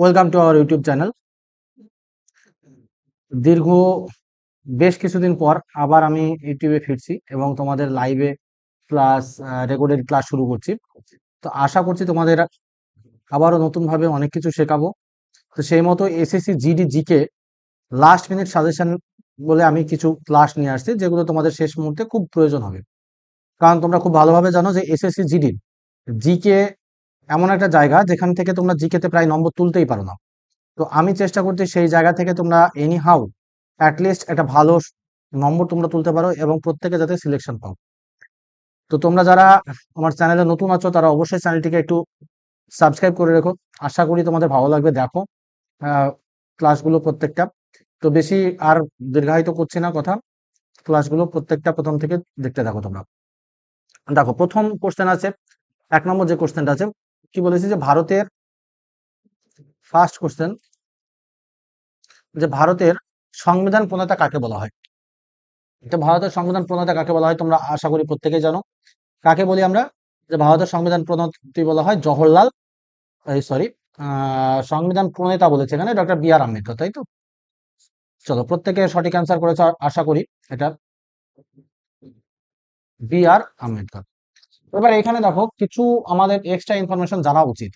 Welcome to our YouTube channel. দীর্ঘ বেশ কিছুদিন পর আবার আমি ইউটিউবে ফিরছি এবং তোমাদের লাইভে ক্লাস রেকর্ডেড ক্লাস শুরু করছি। তো আশা করছি তোমাদের আবারও নতুনভাবে অনেক কিছু শেখাবো। তো সেই মতো SSC GD GK last minute suggestion বলে আমি কিছু ক্লাস নিয়ে আসছি, যেগুলো তোমাদের শেষ মুহূর্তে খুব প্রয়োজন হবে। কারণ তোমরা খুব ভালোভাবে জানো যে এসএসসি জিডি জিকে এমন একটা জায়গা যেখান থেকে তোমরা জিকেতে প্রায় নম্বর তুলতেই পারো না। তো আমি চেষ্টা করছি সেই জায়গা থেকে তোমরা এনি হাউ অ্যাটলিস্ট একটা ভালো নম্বর তোমরা তুলতে পারো এবং প্রত্যেকে যাতে সিলেকশন পাও। তো তোমরা যারা আমার চ্যানেলে নতুন আছো তারা অবশ্যই চ্যানেলটিকে একটু সাবস্ক্রাইব করে রেখো। আশা করি তোমাদের ভালো লাগবে। দেখো ক্লাসগুলো প্রত্যেকটা। তো বেশি আর দীর্ঘায়িত করছি না কথা, ক্লাসগুলো প্রত্যেকটা প্রথম থেকে দেখতে থাকো তোমরা। দেখো প্রথম কোশ্চেন আছে, 1 নম্বর যে কোশ্চেনটা আছে, কি বলেছি যে ভারতের ফার্স্ট কোশ্চেন, যে ভারতের সংবিধান প্রণেতা কাকে বলা হয়। এটা ভারতের সংবিধান প্রণেতা কাকে বলা হয় তোমরা আশা করি প্রত্যেকেই জানো। কাকে বলি আমরা? যে ভারতের সংবিধান প্রণেতা বলা হয় জওহরলাল, সরি, সংবিধান প্রণেতা বলেছে এখানে ডক্টর বি আর আম্বেদকর, তাই তো? চলো, প্রত্যেকে সঠিক অ্যান্সার করেছে আশা করি। এটা বি আর আম্বেদকর। এবার এখানে দেখো কিছু আমাদের এক্সট্রা ইনফরমেশন জানা উচিত।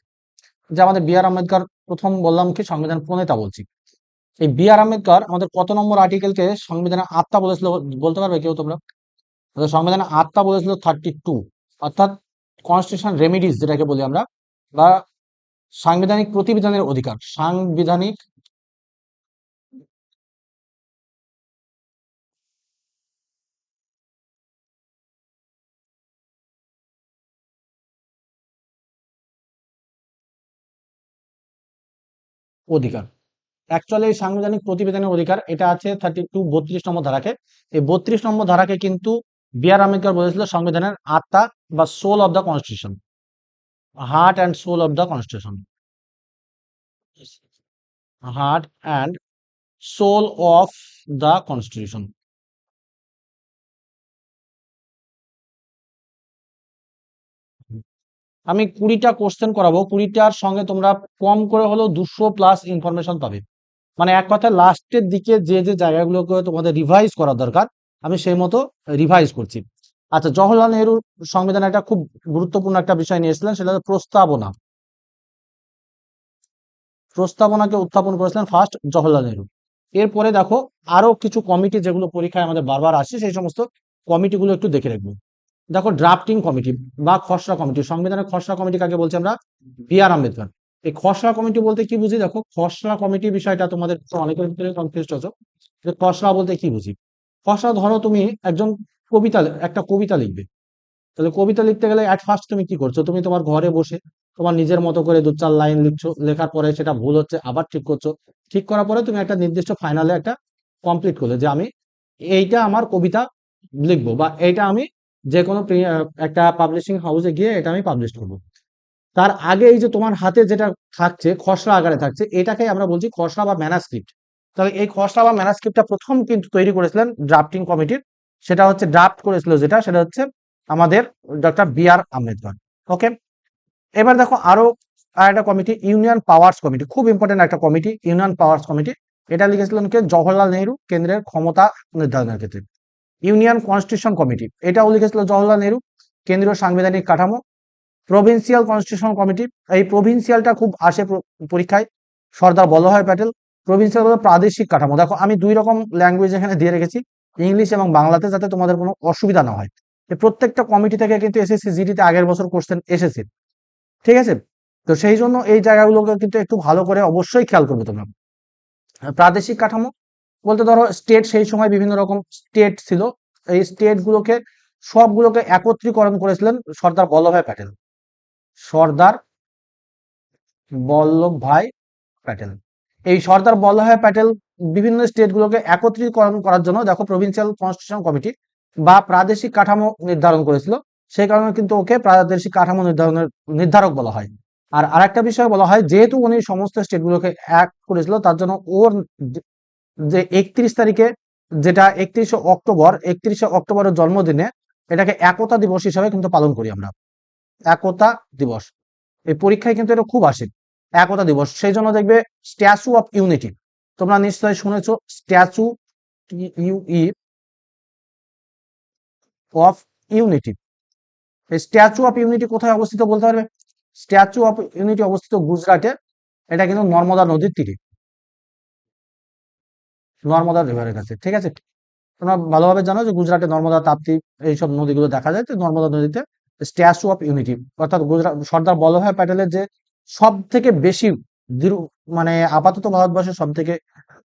যে আমাদের বি আর আম্বেদকর, প্রথম বললাম কি সংবিধান প্রণেতা বলছি। এই বি আর আম্বেদকর আমাদের কত নম্বর আর্টিকেলকে সংবিধানের আত্মা বলেছিল বলতে পারবে কেউ তোমরা? সংবিধানের আত্মা বলেছিল 32, অর্থাৎ কনস্টিটিউশন রেমিডিস যেটাকে বলি আমরা, বা সাংবিধানিক প্রতিবিধানের অধিকার, সাংবিধানিক অধিকার। অ্যাকচুয়ালি এই সাংবিধানিক প্রতিবিধানের অধিকার এটা আছে 32 32 নম্বর ধারাকে। এই 32 নম্বর ধারাকে কিন্তু বি আর আম্বেদকর বলেছিল সংবিধানের আত্মা বা soul of the constitution, heart and soul of the constitution, heart and soul of the constitution. আমি 20টা কোশ্চেন করাবো, 20টার সঙ্গে তোমরা কম করে হলেও 200+ ইনফরমেশন পাবে। মানে এক কথায় লাস্টের দিকে যে যে জায়গাগুলোকে তোমাদের রিভাইজ করা দরকার, আমি সেই মতো রিভাইজ করছি। আচ্ছা, জওহরলাল নেহরু সংবিধানে একটা খুব গুরুত্বপূর্ণ একটা বিষয় নিয়ে এসেছিলেন, সেটা হচ্ছে প্রস্তাবনা। প্রস্তাবনাকে উত্থাপন করেছিলেন ফার্স্ট জওহরলাল নেহরু। এরপরে দেখো আরো কিছু কমিটি যেগুলো পরীক্ষায় আমাদের বারবার আসে, সেই সমস্ত কমিটিগুলো একটু দেখে রাখবো। দেখো ড্রাফটিং কমিটি বা খসড়া কমিটি, সংবিধানের খসড়া কমিটি কাকে বলছি আমরা? বি আর আম্বেদকর। এই খসড়া কমিটি বলতে কি বুঝি? দেখো খসড়া কমিটি বিষয়টা তোমাদের অনেকের ভিতরে কনফিউজ আছো যে খসড়া বলতে কি বুঝি। খসড়া, ধরো তুমি একজন একটা কবিতা লিখবে। তাহলে কবিতা লিখতে গেলে অ্যাট ফার্স্ট তুমি কি করছো? তুমি তোমার ঘরে বসে তোমার নিজের মতো করে 2-4 লাইন লিখছো, লেখার পরে সেটা ভুল হচ্ছে আবার ঠিক করছো, ঠিক করার পরে তুমি একটা নির্দিষ্ট ফাইনালে একটা কমপ্লিট করলে যে আমি এইটা আমার কবিতা লিখবো, বা এইটা আমি যে কোনো একটা পাবলিশিং হাউসে গিয়ে এটা আমি পাবলিশ করবো। তার আগে এই যে তোমার হাতে যেটা থাকছে খসড়া আকারে থাকছে, এটাকে আমরা বলছি খসড়া বা ম্যানাস্ক্রিপ্ট। তাহলে এই খসড়া বা ম্যানাস্ক্রিপ্টটা প্রথম কিন্তু তৈরি করেছিলেন ড্রাফটিং কমিটির, সেটা হচ্ছে ড্রাফট করেছিল যেটা, সেটা হচ্ছে আমাদের ডক্টর বি আর আম্বেদকর। ওকে, এবার দেখো আরো একটা কমিটি, ইউনিয়ন পাওয়ার্স কমিটি, খুব ইম্পর্টেন্ট একটা কমিটি, ইউনিয়ন পাওয়ার্স কমিটি। এটা লিখেছিলেন কে? জওহরলাল নেহরু, কেন্দ্রের ক্ষমতা নির্ধারণের ক্ষেত্রে। ইউনিয়ন কনস্টিটিউশন কমিটি, এটাও লিখেছিল জওহরলাল নেহরু, কেন্দ্রীয় সাংবিধানিক কাঠামো। প্রভিন্সিয়াল কনস্টিটিউশন কমিটি, এই প্রভিন্সিয়ালটা খুব আসে পরীক্ষায়, সর্দার বল্লভভাই প্যাটেল। প্রভিন্সিয়াল হলো প্রাদেশিক কাঠামো। দেখো আমি 2 রকম ল্যাঙ্গুয়েজ এখানে দিয়ে রেখেছি, ইংলিশ এবং বাংলাতে, যাতে তোমাদের কোনো অসুবিধা না হয়। এই প্রত্যেকটা কমিটি থেকে কিন্তু এসএসসি জিডিতে আগের বছর কোশ্চেন এসেছে, ঠিক আছে? তো সেই জন্য এই জায়গাগুলোকে কিন্তু একটু ভালো করে অবশ্যই খেয়াল করবে তোমরা। প্রাদেশিক কাঠামো বলতে ধরো স্টেট, সেই সময় বিভিন্ন রকম স্টেট ছিল, এই স্টেট গুলোকে সবগুলোকে একত্রীকরণ করেছিলেন সর্দার বল্লভভাই প্যাটেল, সর্দার বল্লভভাই প্যাটেল। এই সর্দার বল্লভভাই প্যাটেল বিভিন্ন স্টেটগুলোকে একত্রীকরণ করার জন্য দেখো প্রভিন্সিয়াল কনস্টিটিউশন কমিটি বা প্রাদেশিক কাঠামো নির্ধারণ করেছিল। সেই কারণে কিন্তু ওকে প্রাদেশিক কাঠামো নির্ধারক বলা হয়। আর আরেকটা বিষয় বলা হয়, যেহেতু উনি সমস্ত স্টেটগুলোকে এক করেছিল, তার জন্য ওর যে 31 তারিখে, যেটা 31শে অক্টোবর, 31শে অক্টোবরের জন্মদিনে এটাকে একতা দিবস হিসাবে কিন্তু পালন করি আমরা, একতা দিবস। এই পরীক্ষায় কিন্তু এটা খুব আসে। একতা দিবস, সেই জন্য দেখবে স্ট্যাচু অফ ইউনিটি, তোমরা নিশ্চয়ই শুনেছো স্ট্যাচু ইউই অফ ইউনিটি। এই স্ট্যাচু অফ ইউনিটি কোথায় অবস্থিত বলতে পারবে? স্ট্যাচু অফ ইউনিটি অবস্থিত গুজরাটে, এটা কিন্তু নর্মদা নদীর তীরে, নর্মদা রিভারের কাছে, ঠিক আছে। তোমরা ভালোভাবে জানো যে গুজরাটে নর্মদা, তাপ্তি এইসব নদীগুলো দেখা যায়, তো নর্মদা নদীতে স্ট্যাচু অফ ইউনিটি, অর্থাৎ গুজরাট সর্দার বল্লভভাই প্যাটেলের যে সব থেকে বেশি মানে আপাতত ভারতবর্ষের সব থেকে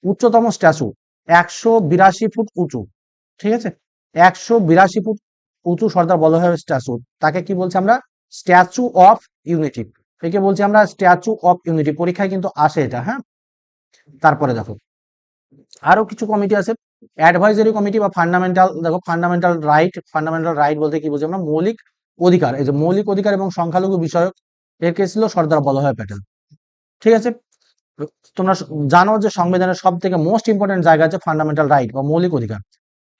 উচ্চতম স্ট্যাচু, 182 ফুট উঁচু, ঠিক আছে, 182 ফুট উঁচু সর্দার বল্লভভাই স্ট্যাচু, তাকে কি বলছি আমরা? স্ট্যাচু অফ ইউনিটি, একে বলছি আমরা স্ট্যাচু অফ ইউনিটি। পরীক্ষায় কিন্তু আসে এটা, হ্যাঁ। তারপরে দেখো আরো কিছু কমিটি আছে, অ্যাডভাইজারি কমিটি বা ফান্ডামেন্টাল, দেখো ফান্ডামেন্টাল রাইট, ফান্ডামেন্টাল রাইট বলতে কি বুঝি আমরা? মৌলিক অধিকার, এই যে মৌলিক অধিকার এবং সংখ্যালঘু বিষয়ক, এর কে ছিল সর্দার বল্লভভাই প্যাটেল, ঠিক আছে। তোমরা জানো যে সংবিধানের সব থেকে মোস্ট ইম্পর্টেন্ট জায়গা আছে ফান্ডামেন্টাল রাইট বা মৌলিক অধিকার।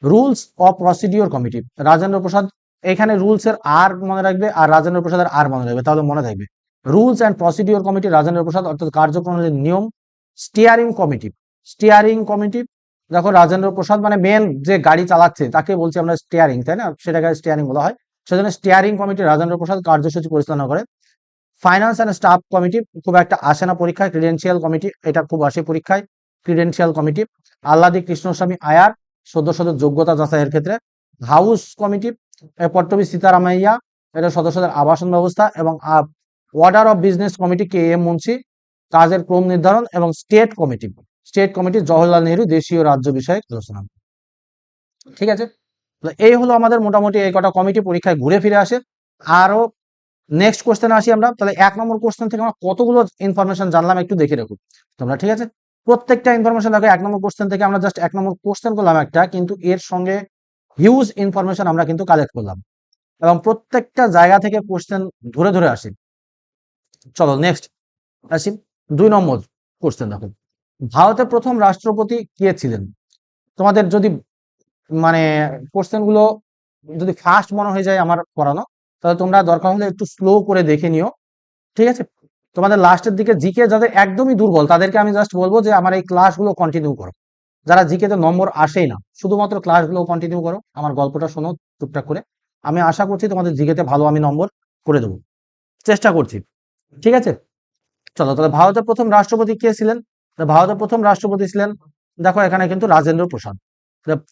Rules of procedure committee, Rajendra Prasad, এখানে রুলস এর আর মনে রাখবে আর রাজেন্দ্র প্রসাদের আর মনে রাখবে, তাহলে মনে থাকবে। Rules and procedure committee Rajendra Prasad, অর্থাৎ কার্যপ্রণালীর নিয়ম। স্টিয়ারিং কমিটি, স্টিয়ারিং কমিটি, দেখো রাজেন্দ্র প্রসাদ, মানে মেন যে গাড়ি চালাচ্ছে তাকে বলছি আমরা স্টিয়ারিং, তাই না, সেটাকে স্টিয়ারিং বলা হয়। সেজন্য স্টিয়ারিং কমিটি রাজেন্দ্র প্রসাদ কার্যসূচি পরিচালনা করে। ফাইন্যান্স অ্যান্ড স্টাফ কমিটি, খুব একটা আসে না পরীক্ষায়। ক্রিডেন্সিয়াল কমিটি, এটা খুব আসে পরীক্ষায়। ক্রিডেন্সিয়াল কমিটি আল্লাদি কৃষ্ণস্বামী আয়ার, সদস্যদের যোগ্যতা যাচাইয়ের ক্ষেত্রে। হাউস কমিটি পট্টবী সীতারামাইয়া, এটা সদস্যদের আবাসন ব্যবস্থা এবং order of business committee K M Munshi, কাজের ক্রম নির্ধারণ। এবং state committee, state committee Jawaharlal Nehru, দেশীয় রাজ্য বিষয়ক আলোচনা, ঠিক আছে। তো এই হলো আমাদের মোটামুটি এই কটা কমিটি পরীক্ষায় ঘুরে ফিরে আসে। আরো নেক্সট কোশ্চেন আসি আমরা, তাহলে 1 নম্বর কোশ্চেন থেকে আমরা কতগুলো ইনফরমেশন জানলাম একটু দেখে রাখো তোমরা, ঠিক আছে। প্রত্যেকটা ইনফরমেশন দেখো 1 নম্বর কোশ্চেন থেকে আমরা জাস্ট 1 নম্বর কোশ্চেন করলাম একটা, কিন্তু এর সঙ্গে হিউজ ইনফরমেশন আমরা কিন্তু কালেক্ট করলাম এবং প্রত্যেকটা জায়গা থেকে কোশ্চেন ধরে ধরে আসি। চলো নেক্সট আসি, 2 নম্বর কোশ্চেন দেখো, ভারতের প্রথম রাষ্ট্রপতি কে ছিলেন? তোমাদের যদি মানে কোশ্চেন গুলো যদি ফাস্ট মনে হয়ে যায় আমার পড়ানো, তাহলে তোমরা দরকার হলে একটু স্লো করে দেখে নিও, ঠিক আছে। তোমাদের লাস্টের দিকে জিকে যাদের একদমই দুর্বল তাদেরকে আমি জাস্ট বলবো যে আমার এই ক্লাসগুলো কন্টিনিউ করো। যারা জিকে তে নম্বর আসেই না, শুধুমাত্র ক্লাসগুলো কন্টিনিউ করো, আমার গল্পটা শোনো টুকটাক করে। আমি আশা করছি তোমাদের জিকে তে ভালো আমি নম্বর করে দেবো, চেষ্টা করছি, ঠিক আছে। চলো তাহলে ভারতের প্রথম রাষ্ট্রপতি কে ছিলেন? ভারতের প্রথম রাষ্ট্রপতি ছিলেন, দেখো এখানে কিন্তু রাজেন্দ্র প্রসাদ,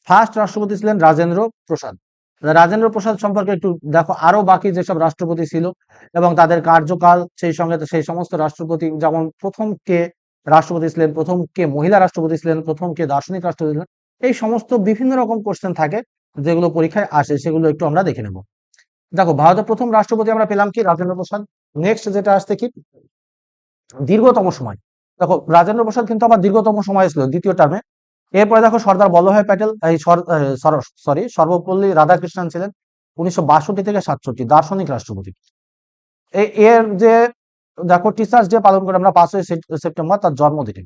ফার্স্ট রাষ্ট্রপতি ছিলেন রাজেন্দ্র প্রসাদ। রাজেন্দ্র প্রসাদ সম্পর্কে একটু দেখো, আরো বাকি যেসব রাষ্ট্রপতি ছিল এবং তাদের কার্যকাল, সেই সঙ্গে সেই সমস্ত রাষ্ট্রপতি, যেমন প্রথম কে রাষ্ট্রপতি ছিলেন, প্রথম কে মহিলা রাষ্ট্রপতি ছিলেন, প্রথম কে দার্শনিক রাষ্ট্রপতি ছিলেন, এই সমস্ত বিভিন্ন রকম কোশ্চেন থাকে যেগুলো পরীক্ষায় আসে, সেগুলো একটু আমরা দেখে নেব। দেখো ভারতের প্রথম রাষ্ট্রপতি আমরা পেলাম কি? রাজেন্দ্র প্রসাদ। নেক্সট যেটা আসছে কি? দীর্ঘতম সময়, দেখো রাজেন্দ্র প্রসাদ কিন্তু আবার দীর্ঘতম সময় ছিল দ্বিতীয় টার্মে। এরপরে দেখো সর্দার বল্লভভাই প্যাটেল, এই সরি সর্বপল্লী রাধাকৃষ্ণন ছিলেন 1962 থেকে 1967, দার্শনিক রাষ্ট্রপতি। এর যে দেখো টিচার্স ডে পালন করি আমরা 5ই সেপ্টেম্বর, তার জন্মদিনে,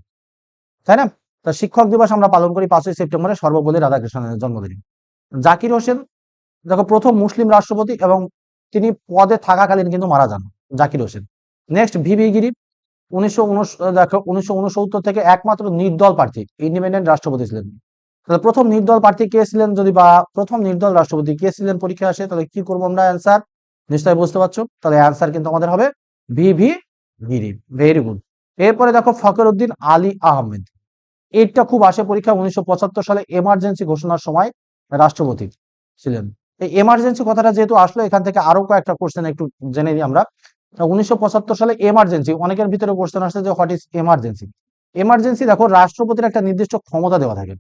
তাই না। তার শিক্ষক দিবস আমরা পালন করি 5ই সেপ্টেম্বরে, সর্বপল্লী রাধাকৃষ্ণনের জন্মদিনে। জাকির হোসেন, দেখো প্রথম মুসলিম রাষ্ট্রপতি এবং তিনি পদে থাকাকালীন কিন্তু মারা যান, জাকির হোসেন। নেক্সট ভিভি গিরি, 1969 থেকে একমাত্র নির্দল প্রার্থী, ইন্ডিপেন্ডেন্ট রাষ্ট্রপতি ছিলেন। তাহলে প্রথম নির্দল প্রার্থী কে ছিলেন, যদি বা প্রথম নির্দল রাষ্ট্রপতি কে ছিলেন পরীক্ষায় আসে, তাহলে কি করবো আমরা? অ্যান্সার নিশ্চয়ই বুঝতে পারছো, তাহলে অ্যান্সার কিন্তু আমাদের হবে ভিভি গিরি, ভেরি গুড। এরপরে দেখো ফখরুদ্দিন আলী আহমেদ, এটা খুব আসে পরীক্ষা, 1975 সালে এমার্জেন্সি ঘোষণার সময় রাষ্ট্রপতি ছিলেন। এই এমার্জেন্সি কথাটা যেহেতু আসলো, এখান থেকে আরো কয়েকটা কোশ্চেন একটু জেনে নিই আমরা। 1975 সালে এমার্জেন্সি, অনেকের ভিতরে কোশ্চেন আসছে যে হোয়াট ইজ এমার্জেন্সি। এমার্জেন্সি দেখো রাষ্ট্রপতির একটা নির্দিষ্ট ক্ষমতা দেওয়া থাকে।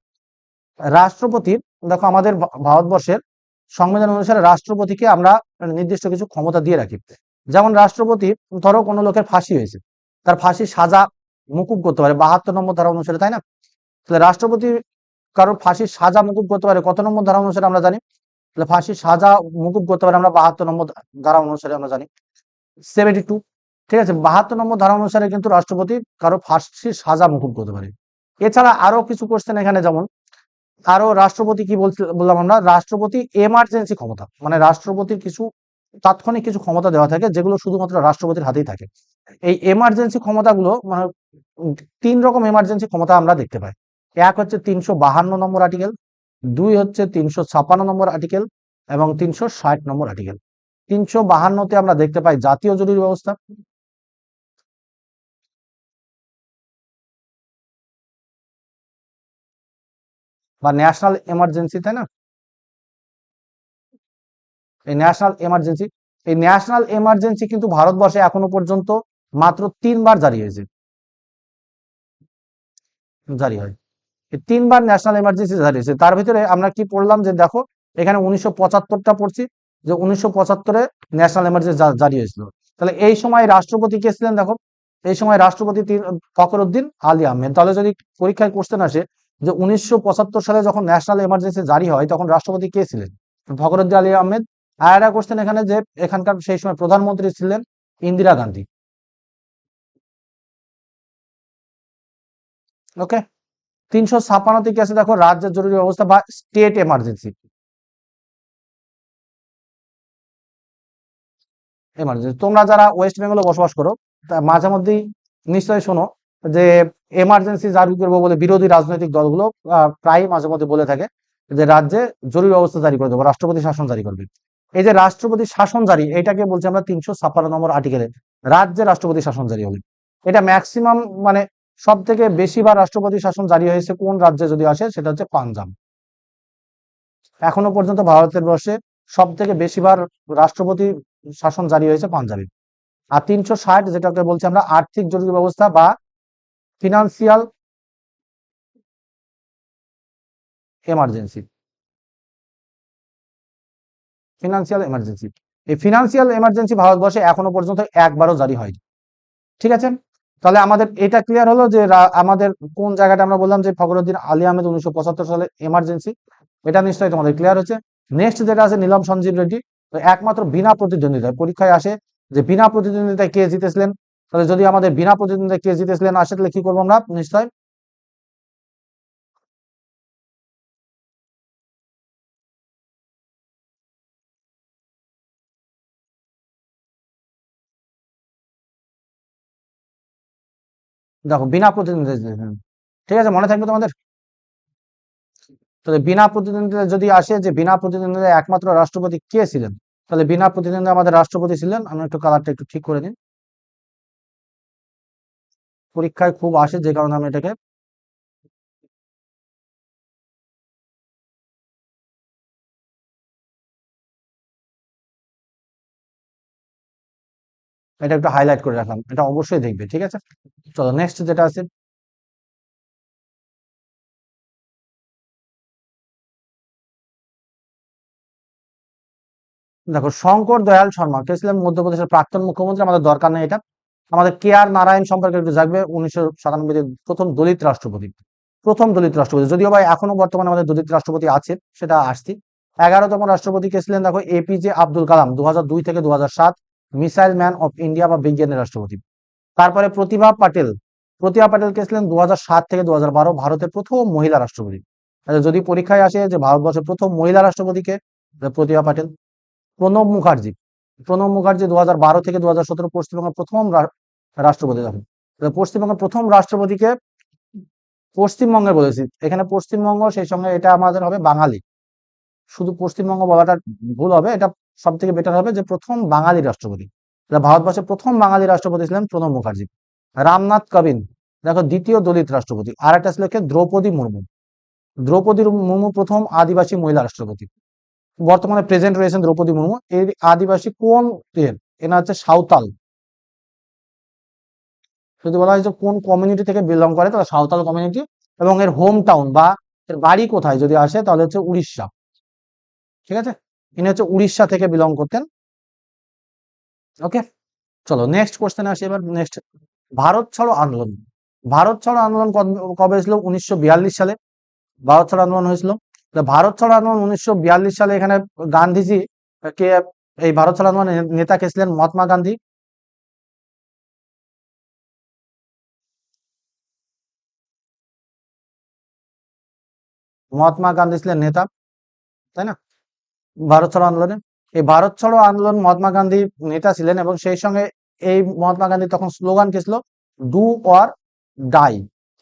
রাষ্ট্রপতির, দেখো আমাদের ভারতবর্ষের সংবিধান অনুসারে রাষ্ট্রপতিকে আমরা নির্দিষ্ট কিছু ক্ষমতা দিয়ে রাখি। যেমন রাষ্ট্রপতি, ধরো কোনো লোকের ফাঁসি হয়েছে, তার ফাঁসির সাজা মুকুব করতে পারে 72 নম্বর ধারা অনুসারে, তাই না। তাহলে রাষ্ট্রপতি কারোর ফাঁসির সাজা মুকুব করতে পারে কত নম্বর ধারা অনুসারে আমরা জানি? তাহলে ফাঁসির সাজা মুকুব করতে পারে আমরা 72 নম্বর ধারা অনুসারে আমরা জানি, 72, ঠিক আছে। 72 নম্বর ধারা অনুসারে কিন্তু রাষ্ট্রপতি কারো ফাঁসির সাজা মুকুব করতে পারে। এছাড়া আরো কিছু কোশ্চেন এখানে, যেমন আরো রাষ্ট্রপতি কি বললাম আমরা? রাষ্ট্রপতি এমার্জেন্সি ক্ষমতা, মানে রাষ্ট্রপতির কিছু তাৎক্ষণিক কিছু ক্ষমতা দেওয়া থাকে যেগুলো শুধুমাত্র রাষ্ট্রপতির হাতেই থাকে। এই এমার্জেন্সি ক্ষমতাগুলো মানে তিন রকম এমার্জেন্সি ক্ষমতা আমরা দেখতে পাই। এক হচ্ছে 352 নম্বর আর্টিকেল, দুই হচ্ছে 356 নম্বর আর্টিকেল এবং 360 নম্বর আর্টিকেল। 352-তে আমরা দেখতে পাই জাতীয় জরুরি ব্যবস্থা, বা ন্যাশনাল এমার্জেন্সি, তাই না? এই ন্যাশনাল এমার্জেন্সি, এই ন্যাশনাল এমার্জেন্সি কিন্তু ভারতবর্ষে এখনো পর্যন্ত মাত্র 3বার জারি হয়েছে, জারি হয়। এই 3বার ন্যাশনাল এমার্জেন্সি জারি হয়েছে। তার ভিতরে আমরা কি পড়লাম যে দেখো এখানে 1975টা পড়ছি, যে 1975-এ ন্যাশনাল এমার্জেন্সি জারি হয়েছিল। তাহলে এই সময় রাষ্ট্রপতি কে ছিলেন দেখো, এই সময় রাষ্ট্রপতি ফখরুদ্দিন আলী আহমেদ। তাহলে যদি পরীক্ষায় কোশ্চেন আসে যে 1975 সালে যখন ন্যাশনাল এমার্জেন্সি জারি হয় তখন রাষ্ট্রপতি কে ছিলেন, ফখরুদ্দিন আলী আহমেদ। আর একটা কোশ্চেন এখানে যে এখানকার সেই সময় প্রধানমন্ত্রী ছিলেন ইন্দিরা গান্ধী। ওকে। 356 কি আছে দেখো, রাজ্যের জরুরি অবস্থা বা স্টেট এমার্জেন্সি। এমার্জেন্সি, তোমরা যারা ওয়েস্ট বেঙ্গলে বসবাস করো মাঝে মধ্যেই নিশ্চয়ই শোনো যে এমার্জেন্সি জারি করবো বলে বিরোধী রাজনৈতিক দলগুলো প্রায় মাঝে মধ্যে বলে থাকে যে রাজ্যে জরুরি অবস্থা জারি করে দেবো, রাষ্ট্রপতি শাসন জারি করবে। এই যে রাষ্ট্রপতি শাসন জারি, এটাকে বলছি আমরা 356 নম্বর আর্টিকেলে রাজ্যে রাষ্ট্রপতি শাসন জারি হবে। এটা ম্যাক্সিমাম মানে সব থেকে বেশিবার রাষ্ট্রপতি শাসন জারি হয়েছে কোন রাজ্যে যদি আসে, সেটা হচ্ছে পাঞ্জাব। এখনো পর্যন্ত ভারতের বর্ষে সব থেকে বেশিবার রাষ্ট্রপতি শাসন জারি হয়েছে পাঞ্জাবে। আর 360 যেটাকে বলছি আমরা আর্থিক জরুরি ব্যবস্থা বা ফিনান্সিয়াল এমার্জেন্সি, ফিনান্সিয়াল এমার্জেন্সি। এই ফিনান্সিয়াল এমার্জেন্সি ভারতবর্ষে এখনো পর্যন্ত একবারও জারি হয়নি। ঠিক আছে, তাহলে আমাদের এটা ক্লিয়ার হলো যে আমাদের কোন জায়গাটা আমরা বললাম যে ফখরুদ্দিন আলী আহমেদ 1975 সালে এমার্জেন্সি, এটা নিশ্চয়ই তোমাদের ক্লিয়ার হচ্ছে। নেক্সট যেটা আছে নীলম সঞ্জীব রেড্ডি, তো একমাত্র বিনা প্রতিদ্বন্দ্বিতায় পরীক্ষায় আসে যে বিনা প্রতিদ্বন্দ্বিতায় কে জিতেছিলেন। তাহলে যদি আমাদের বিনা প্রতিদ্বন্দ্বিতায় কে জিতেছিলেন আসে, তাহলে কি করবো আমরা, নিশ্চয় দেখো বিনা প্রতিদ্বন্দ্বিতা, ঠিক আছে মনে থাকবে তোমাদের। তাহলে বিনা প্রতিদ্বন্দ্বিতা যদি আসে যে বিনা প্রতিদ্বন্দ্বিতা একমাত্র রাষ্ট্রপতি কে ছিলেন, তাহলে বিনা প্রতিদ্বন্দ্বিতা আমাদের রাষ্ট্রপতি ছিলেন, আমি একটু কালারটা একটু ঠিক করে দিন, পরীক্ষায় খুব আসে যে কারণে আমি এটাকে এটা একটু হাইলাইট করে রাখলাম, এটা অবশ্যই দেখবে। ঠিক আছে, চলো নেক্সট যেটা আছে, দেখো শঙ্কর দয়াল শর্মা কে ছিলেন মধ্যপ্রদেশের প্রাক্তন মুখ্যমন্ত্রী, আমাদের দরকার নেই এটা। আমাদের কে আর নারায়ণ সম্পর্কে একটু জানবে, 1997 প্রথম দলিত রাষ্ট্রপতি, প্রথম দলিত রাষ্ট্রপতি, যদিও ভাই এখনো বর্তমানে আমাদের দলিত রাষ্ট্রপতি আছে, সেটা আসছি। 11তম রাষ্ট্রপতি কে ছিলেন দেখো, এপিজে আব্দুল কালাম, 2002 থেকে 2007 মিসাইল ম্যান অফ ইন্ডিয়া বা বিজ্ঞানের রাষ্ট্রপতি। তারপরে প্রতিভা পাটেল, প্রতিভা পাটেল কে ছিলেন 2007 থেকে 2012 ভারতের প্রথম মহিলা রাষ্ট্রপতি। আচ্ছা, যদি পরীক্ষায় আসে যে ভারতবর্ষের প্রথম মহিলা রাষ্ট্রপতিকে, প্রতিভা পাটেল। প্রণব মুখার্জি, প্রণব মুখার্জি 2012 থেকে 2017 পশ্চিমবঙ্গের প্রথম রাষ্ট্রপতি। দেখেন, পশ্চিমবঙ্গের প্রথম রাষ্ট্রপতিকে, পশ্চিমবঙ্গের বলেছি, এখানে পশ্চিমবঙ্গ সেই সঙ্গে এটা আমাদের হবে বাঙালি, শুধু পশ্চিমবঙ্গ বলাটা ভুল হবে, এটা সব থেকে বেটার হবে যে প্রথম বাঙালি রাষ্ট্রপতি। ভারতবর্ষের প্রথম বাঙালি রাষ্ট্রপতি ছিলেন প্রণব মুখার্জি। রামনাথ কোবিন্দ দেখো দ্বিতীয় দলিত রাষ্ট্রপতি। আর একটা ছিল কে, দ্রৌপদী মুর্মু, দ্রৌপদী মুর্মু প্রথম আদিবাসী মহিলা রাষ্ট্রপতি। বর্তমানে প্রেজেন্ট রয়েছেন দ্রৌপদী মুর্মু। এই আদিবাসী কোন এর, এনা হচ্ছে সাঁওতাল। যদি বলা হয় যে কোন কমিউনিটি থেকে বিলং করে, তাহলে সাঁওতাল কমিউনিটি। এবং এর হোম টাউন বা এর বাড়ি কোথায় যদি আসে, তাহলে হচ্ছে উড়িষ্যা। ঠিক আছে, ইনি হচ্ছে উড়িষ্যা থেকে বিলং করতেন। ওকে, চলো নেক্সট কোশ্চেনে আসি এবার। নেক্সট, ভারত ছাড়ো আন্দোলন, ভারত ছাড়ো আন্দোলন কবে হয়েছিল, 1942 সালে ভারত ছাড়ো আন্দোলন হয়েছিল। ভারত ছাড়ো আন্দোলন 1942 সালে, এখানে গান্ধীজি কে, এই ভারত ছাড়ো আন্দোলনের নেতা কে ছিলেন, মহাত্মা গান্ধী। মহাত্মা গান্ধী ছিলেন নেতা, তাই না, ভারত ছাড়ো আন্দোলনে। এই ভারত ছাড়ো আন্দোলন মহাত্মা গান্ধী নেতা ছিলেন, এবং সেই সঙ্গে এই মহাত্মা গান্ধী তখন স্লোগান কি ছিল, ডু অর ডাই।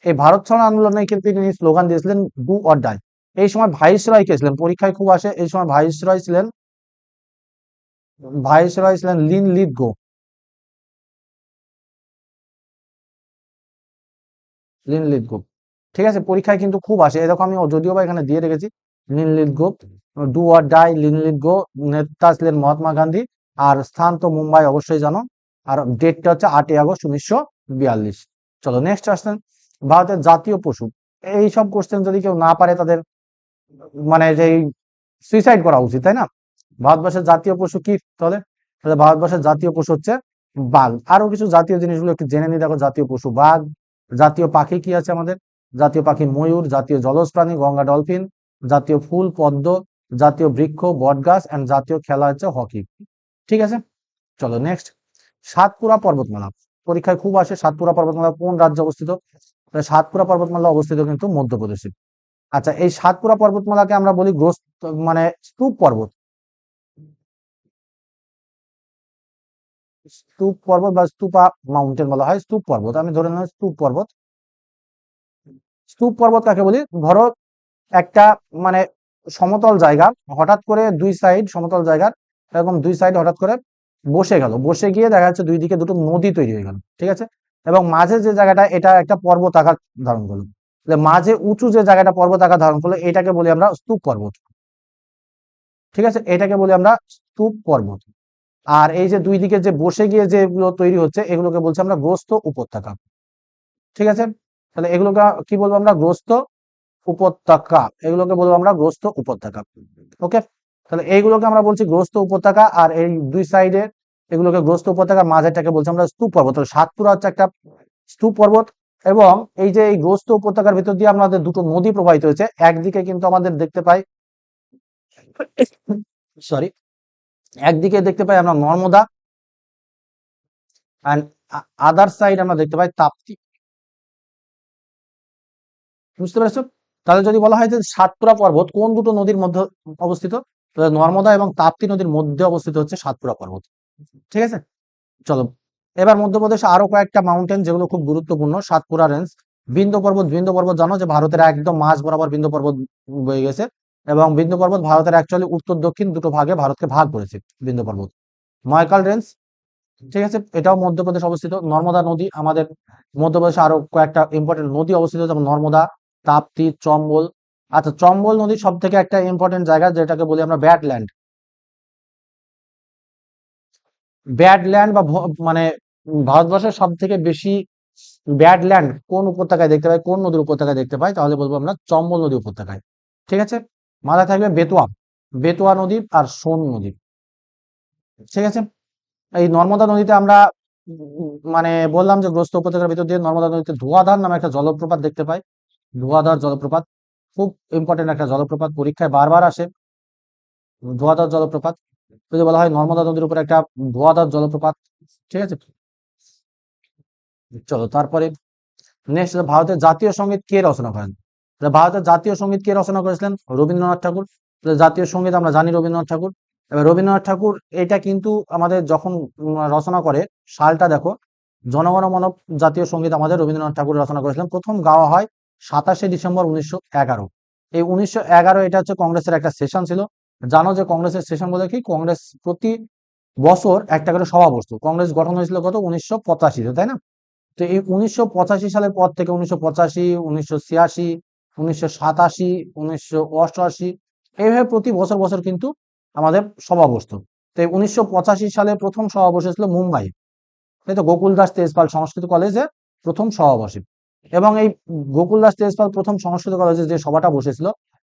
এই ভারত ছাড়ো আন্দোলনে কিন্তু তিনি স্লোগান দিয়েছিলেন ডু অর ডাই। এই সময় ভাইসরয় কে ছিলেন, পরীক্ষায় খুব আসে, এই সময় ভাইসরয় ছিলেন লিন লিথগো। লিন লিথগো, ঠিক আছে, পরীক্ষায় কিন্তু খুব আসে, এরকম আমি যদিও বা এখানে দিয়ে রেখেছি। Linlithgow, do or die, Linlithgow. নেতা ছিলেন মহাত্মা গান্ধী। আর স্থান তো মুম্বাই অবশ্যই জানো। আর ডেটটা হচ্ছে 8ই আগস্ট 1942। চলো নেক্সট আসছেন, ভারতের জাতীয় পশু। এই সব কোশ্চেন যদি কেউ না পারে তাদের মানে যে সুইসাইড করা উচিত, তাই না? ভারতবর্ষের জাতীয় পশু কি তাহলে? তাহলে ভারতবর্ষের জাতীয় পশু হচ্ছে বাঘ। আরো কিছু জাতীয় জিনিসগুলো একটু জেনে নিই। দেখো, জাতীয় পশু বাঘ। জাতীয় পাখি কি আছে আমাদের? জাতীয় পাখি ময়ূর। জাতীয় জলজ প্রাণী গঙ্গা ডলফিন। জাতীয় ফুল পদ্ম। জাতীয় বৃক্ষ বটগাছ, এন্ড জাতীয় খেলা হচ্ছে হকি। ঠিক আছে, চলো নেক্সট। সাতপুরা পর্বতমালা, পরীক্ষায় খুব আসে। সাতপুরা পর্বতমালা কোন রাজ্যে অবস্থিত? সাতপুরা পর্বতমালা অবস্থিত কিন্তু মধ্যপ্রদেশে। আচ্ছা, এই সাতপুরা পর্বতমালাকে আমরা বলি মানে স্তূপ পর্বত। স্তূপ পর্বত বা স্তূপা মাউন্টেন বলা হয়। স্তূপ পর্বত আমি ধরে নিলাম স্তূপ পর্বত। স্তূপ পর্বত কাকে বলি? ধরো একটা মানে সমতল জায়গা, হঠাৎ করে দুই সাইড সমতল জায়গার, এরকম দুই সাইড হঠাৎ করে বসে গেল, বসে গিয়ে দেখা যাচ্ছে দুই দিকে দুটো নদী তৈরি হয়ে গেল, ঠিক আছে, এবং মাঝে যে জায়গাটা এটা একটা পর্বত আকার ধারণ করলো। মাঝে উঁচু যে জায়গাটা পর্বত আকার ধারণ করলো এটাকে বলি আমরা স্তূপ পর্বত। ঠিক আছে, এটাকে বলি আমরা স্তূপ পর্বত। আর এই যে দুই দিকে যে বসে গিয়ে যেগুলো তৈরি হচ্ছে এগুলোকে বলছি আমরা গ্রস্ত উপত্যকা। ঠিক আছে, তাহলে এগুলোকে কি বলবো আমরা? গ্রস্ত উপত্যকা। এগুলোকে বলবো আমরা গ্রস্ত উপত্যকা। ওকে, তাহলে এইগুলোকে আমরা বলছি গ্রস্ত উপত্যকা, আর এই দুই সাইডে এগুলোকে গ্রস্ত উপত্যকা, মাঝেরটাকে বলছি আমরা স্তূপ পর্বত। তাহলে সাতপুরা হচ্ছে একটা স্তূপ পর্বত। এবং এই যে এই গ্রস্ত উপত্যকার ভিতর দিয়ে আমাদের দুটো নদী প্রবাহিত হয়েছে। একদিকে কিন্তু আমাদের দেখতে পাই, সরি, একদিকে দেখতে পাই আমরা নর্মদা, অ্যান্ড আদার সাইড আমরা দেখতে পাই তাপ্তি। বুঝতে পেরেছো? তাহলে যদি বলা হয় যে সাতপুরা পর্বত কোন দুটো নদীর মধ্যে অবস্থিত, তাহলে নর্মদা এবং তাপ্তি নদীর মধ্যে অবস্থিত হচ্ছে সাতপুরা পর্বত। ঠিক আছে, চলো এবার মধ্যপ্রদেশে আরো কয়েকটা মাউন্টেন যেগুলো খুব গুরুত্বপূর্ণ। সাতপুরা রেঞ্জ, বিন্ধ্য পর্বত জানো যে ভারতের একদম মাঝ বরাবর বিন্ধ্য পর্বত বয়ে গেছে, এবং বিন্ধ্য পর্বত ভারতের অ্যাকচুয়ালি উত্তর দক্ষিণ দুটো ভাগে ভারতকে ভাগ করেছে বিন্ধ্য পর্বত। ময়কাল রেঞ্জ, ঠিক আছে, এটাও মধ্যপ্রদেশ অবস্থিত। নর্মদা নদী, আমাদের মধ্যপ্রদেশে আরো কয়েকটা ইম্পর্টেন্ট নদী অবস্থিত, যেমন নর্মদা, তাপ্তি, চম্বল। আচ্ছা, চম্বল নদী সব থেকে একটা ইম্পর্টেন্ট জায়গা, যেটাকে বলি আমরা ব্যাডল্যান্ড। ব্যাডল্যান্ড বা মানে ভারতবর্ষের সব থেকে বেশি ব্যাডল্যান্ড কোন উপত্যকায় দেখতে পাই, কোন নদীর উপত্যকায় দেখতে পাই, তাহলে বলবো আমরা চম্বল নদী উপত্যকায়। ঠিক আছে, মাথায় থাকবে বেতোয়া, বেতোয়া নদী আর সোন নদী। ঠিক আছে, এই নর্মদা নদীতে আমরা মানে বললাম যে গ্রস্ত উপত্যকার ভিতর দিয়ে নর্মদা নদীতে ধোঁয়াধার নামে একটা জলপ্রপাত দেখতে পাই। ধোঁয়াধার জলপ্রপাত খুব ইম্পর্টেন্ট একটা জলপ্রপাত, পরীক্ষায় বারবার আসে। ধোঁয়াধার জলপ্রপাত, যদি বলা হয় নর্মদা নদীর উপর একটা ধোঁয়াধার জলপ্রপাত। ঠিক আছে, চলো তারপরে নেক্সট, ভারতের জাতীয় সঙ্গীত কে রচনা করেন? ভারতের জাতীয় সঙ্গীত কে রচনা করেছিলেন? রবীন্দ্রনাথ ঠাকুর। জাতীয় সঙ্গীত আমরা জানি রবীন্দ্রনাথ ঠাকুর। এবার রবীন্দ্রনাথ ঠাকুর এটা কিন্তু আমাদের যখন রচনা করে, সালটা দেখো, জনগণ মন জাতীয় সঙ্গীত আমাদের রবীন্দ্রনাথ ঠাকুর রচনা করেছিলেন। প্রথম গাওয়া হয় 27শে ডিসেম্বর 1911। এই 1911 এটা হচ্ছে কংগ্রেসের একটা সেশন ছিল। জানো যে কংগ্রেসের সেশন বলে কি, কংগ্রেস প্রতি বছর একটা করে সভা বসতো। কংগ্রেস গঠন হয়েছিল কত? 1985-তে, তাই না? তো এই 1985 সালের পর থেকে 1985, 1986, 1987, 1988, এইভাবে প্রতি বছর বছর কিন্তু আমাদের সভা বসতো। তো এই 1985 সালে প্রথম সভা বসেছিল মুম্বাই, তাই তো, গোকুল দাস তেজপাল সংস্কৃত কলেজে প্রথম সভা বসে। এবং এই গোকুল দাস তেজপাল প্রথম সংস্কৃত কলেজে যে সভাটা বসেছিল,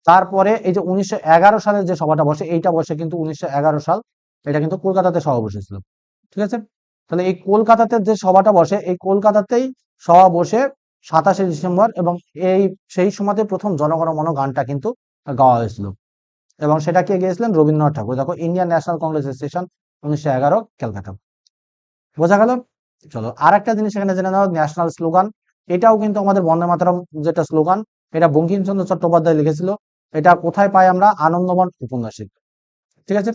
তারপরে এই যে 1911 সালে যে সভাটা বসে, এইটা বসে কিন্তু 1911 সাল, এটা কিন্তু কলকাতাতে সভা বসেছিল। ঠিক আছে, তাহলে এই কলকাতাতে যে সভাটা বসে, এই কলকাতাতেই সভা বসে 27শে ডিসেম্বর, এবং এই সেই সময়তে প্রথম জনগণ মন গানটা কিন্তু গাওয়া হয়েছিল, এবং সেটা কে গেয়েছিলেন? রবীন্দ্রনাথ ঠাকুর। দেখো, ইন্ডিয়ান ন্যাশনাল কংগ্রেসের সেশন 1911, ক্যালকাটা। বোঝা গেল? চলো আর একটা জিনিস এখানে জেনে নাও, ন্যাশনাল স্লোগান। এটাও কিন্তু আমাদের বন্দে মাতরম যেটা স্লোগান, এটা বঙ্কিমচন্দ্র চট্টোপাধ্যায় লিখেছিল। এটা কোথায় পাই আমরা? আনন্দবন উপন্যাসে। ঠিক আছে,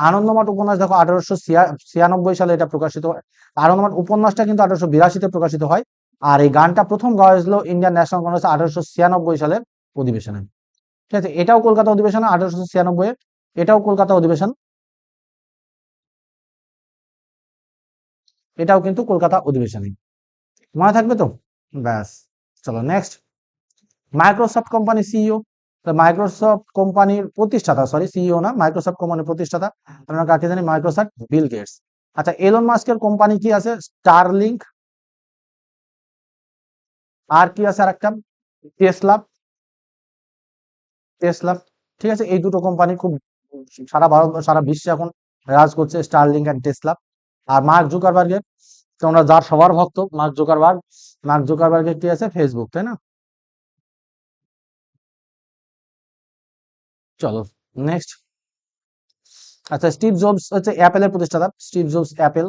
আনন্দমঠ উপন্যাস দেখো 1896 সালে এটা প্রকাশিত হয়। আনন্দমঠ উপন্যাসটা কিন্তু 1882-তে প্রকাশিত হয়। আর এই গানটা প্রথম গাওয়া হয়েছিল ইন্ডিয়ান ন্যাশনাল কংগ্রেস 1896 সালের অধিবেশনে। ঠিক আছে, এটাও কলকাতা অধিবেশন 1896 এর, এটাও কলকাতা অধিবেশন, এটাও কিন্তু কলকাতা অধিবেশনে। মনে থাকবে তো? ব্যাস, চলো next. Microsoft company CEO. Microsoft কোম্পানির প্রতিষ্ঠাতা, সরি সিইও না, মাইক্রোসফট কোম্পানির প্রতিষ্ঠাতা আমরা কাকে জানি? Microsoft, Bill Gates. আচ্ছা, এলন মাস্কের কোম্পানি কি আছে? স্টারলিংক। আর কি আছে আরেকটা? টেসলা। টেসলা, ঠিক আছে, এই দুটো কোম্পানি খুব সারা ভারত, সারা বিশ্বে এখন রাজ করছে, স্টারলিংক এন্ড টেসলা। আর মার্ক জুকারবার্গের, তোমরা যার সবার ভক্ত মার্ক জুকারবার্গ, মার্ক জুকারবার্গের কি আছে? ফেসবুক, তাই না? চলো নেক্সট। আচ্ছা, স্টিভ জবস হচ্ছে অ্যাপেলের প্রতিষ্ঠাতা, স্টিভ জবস অ্যাপেল।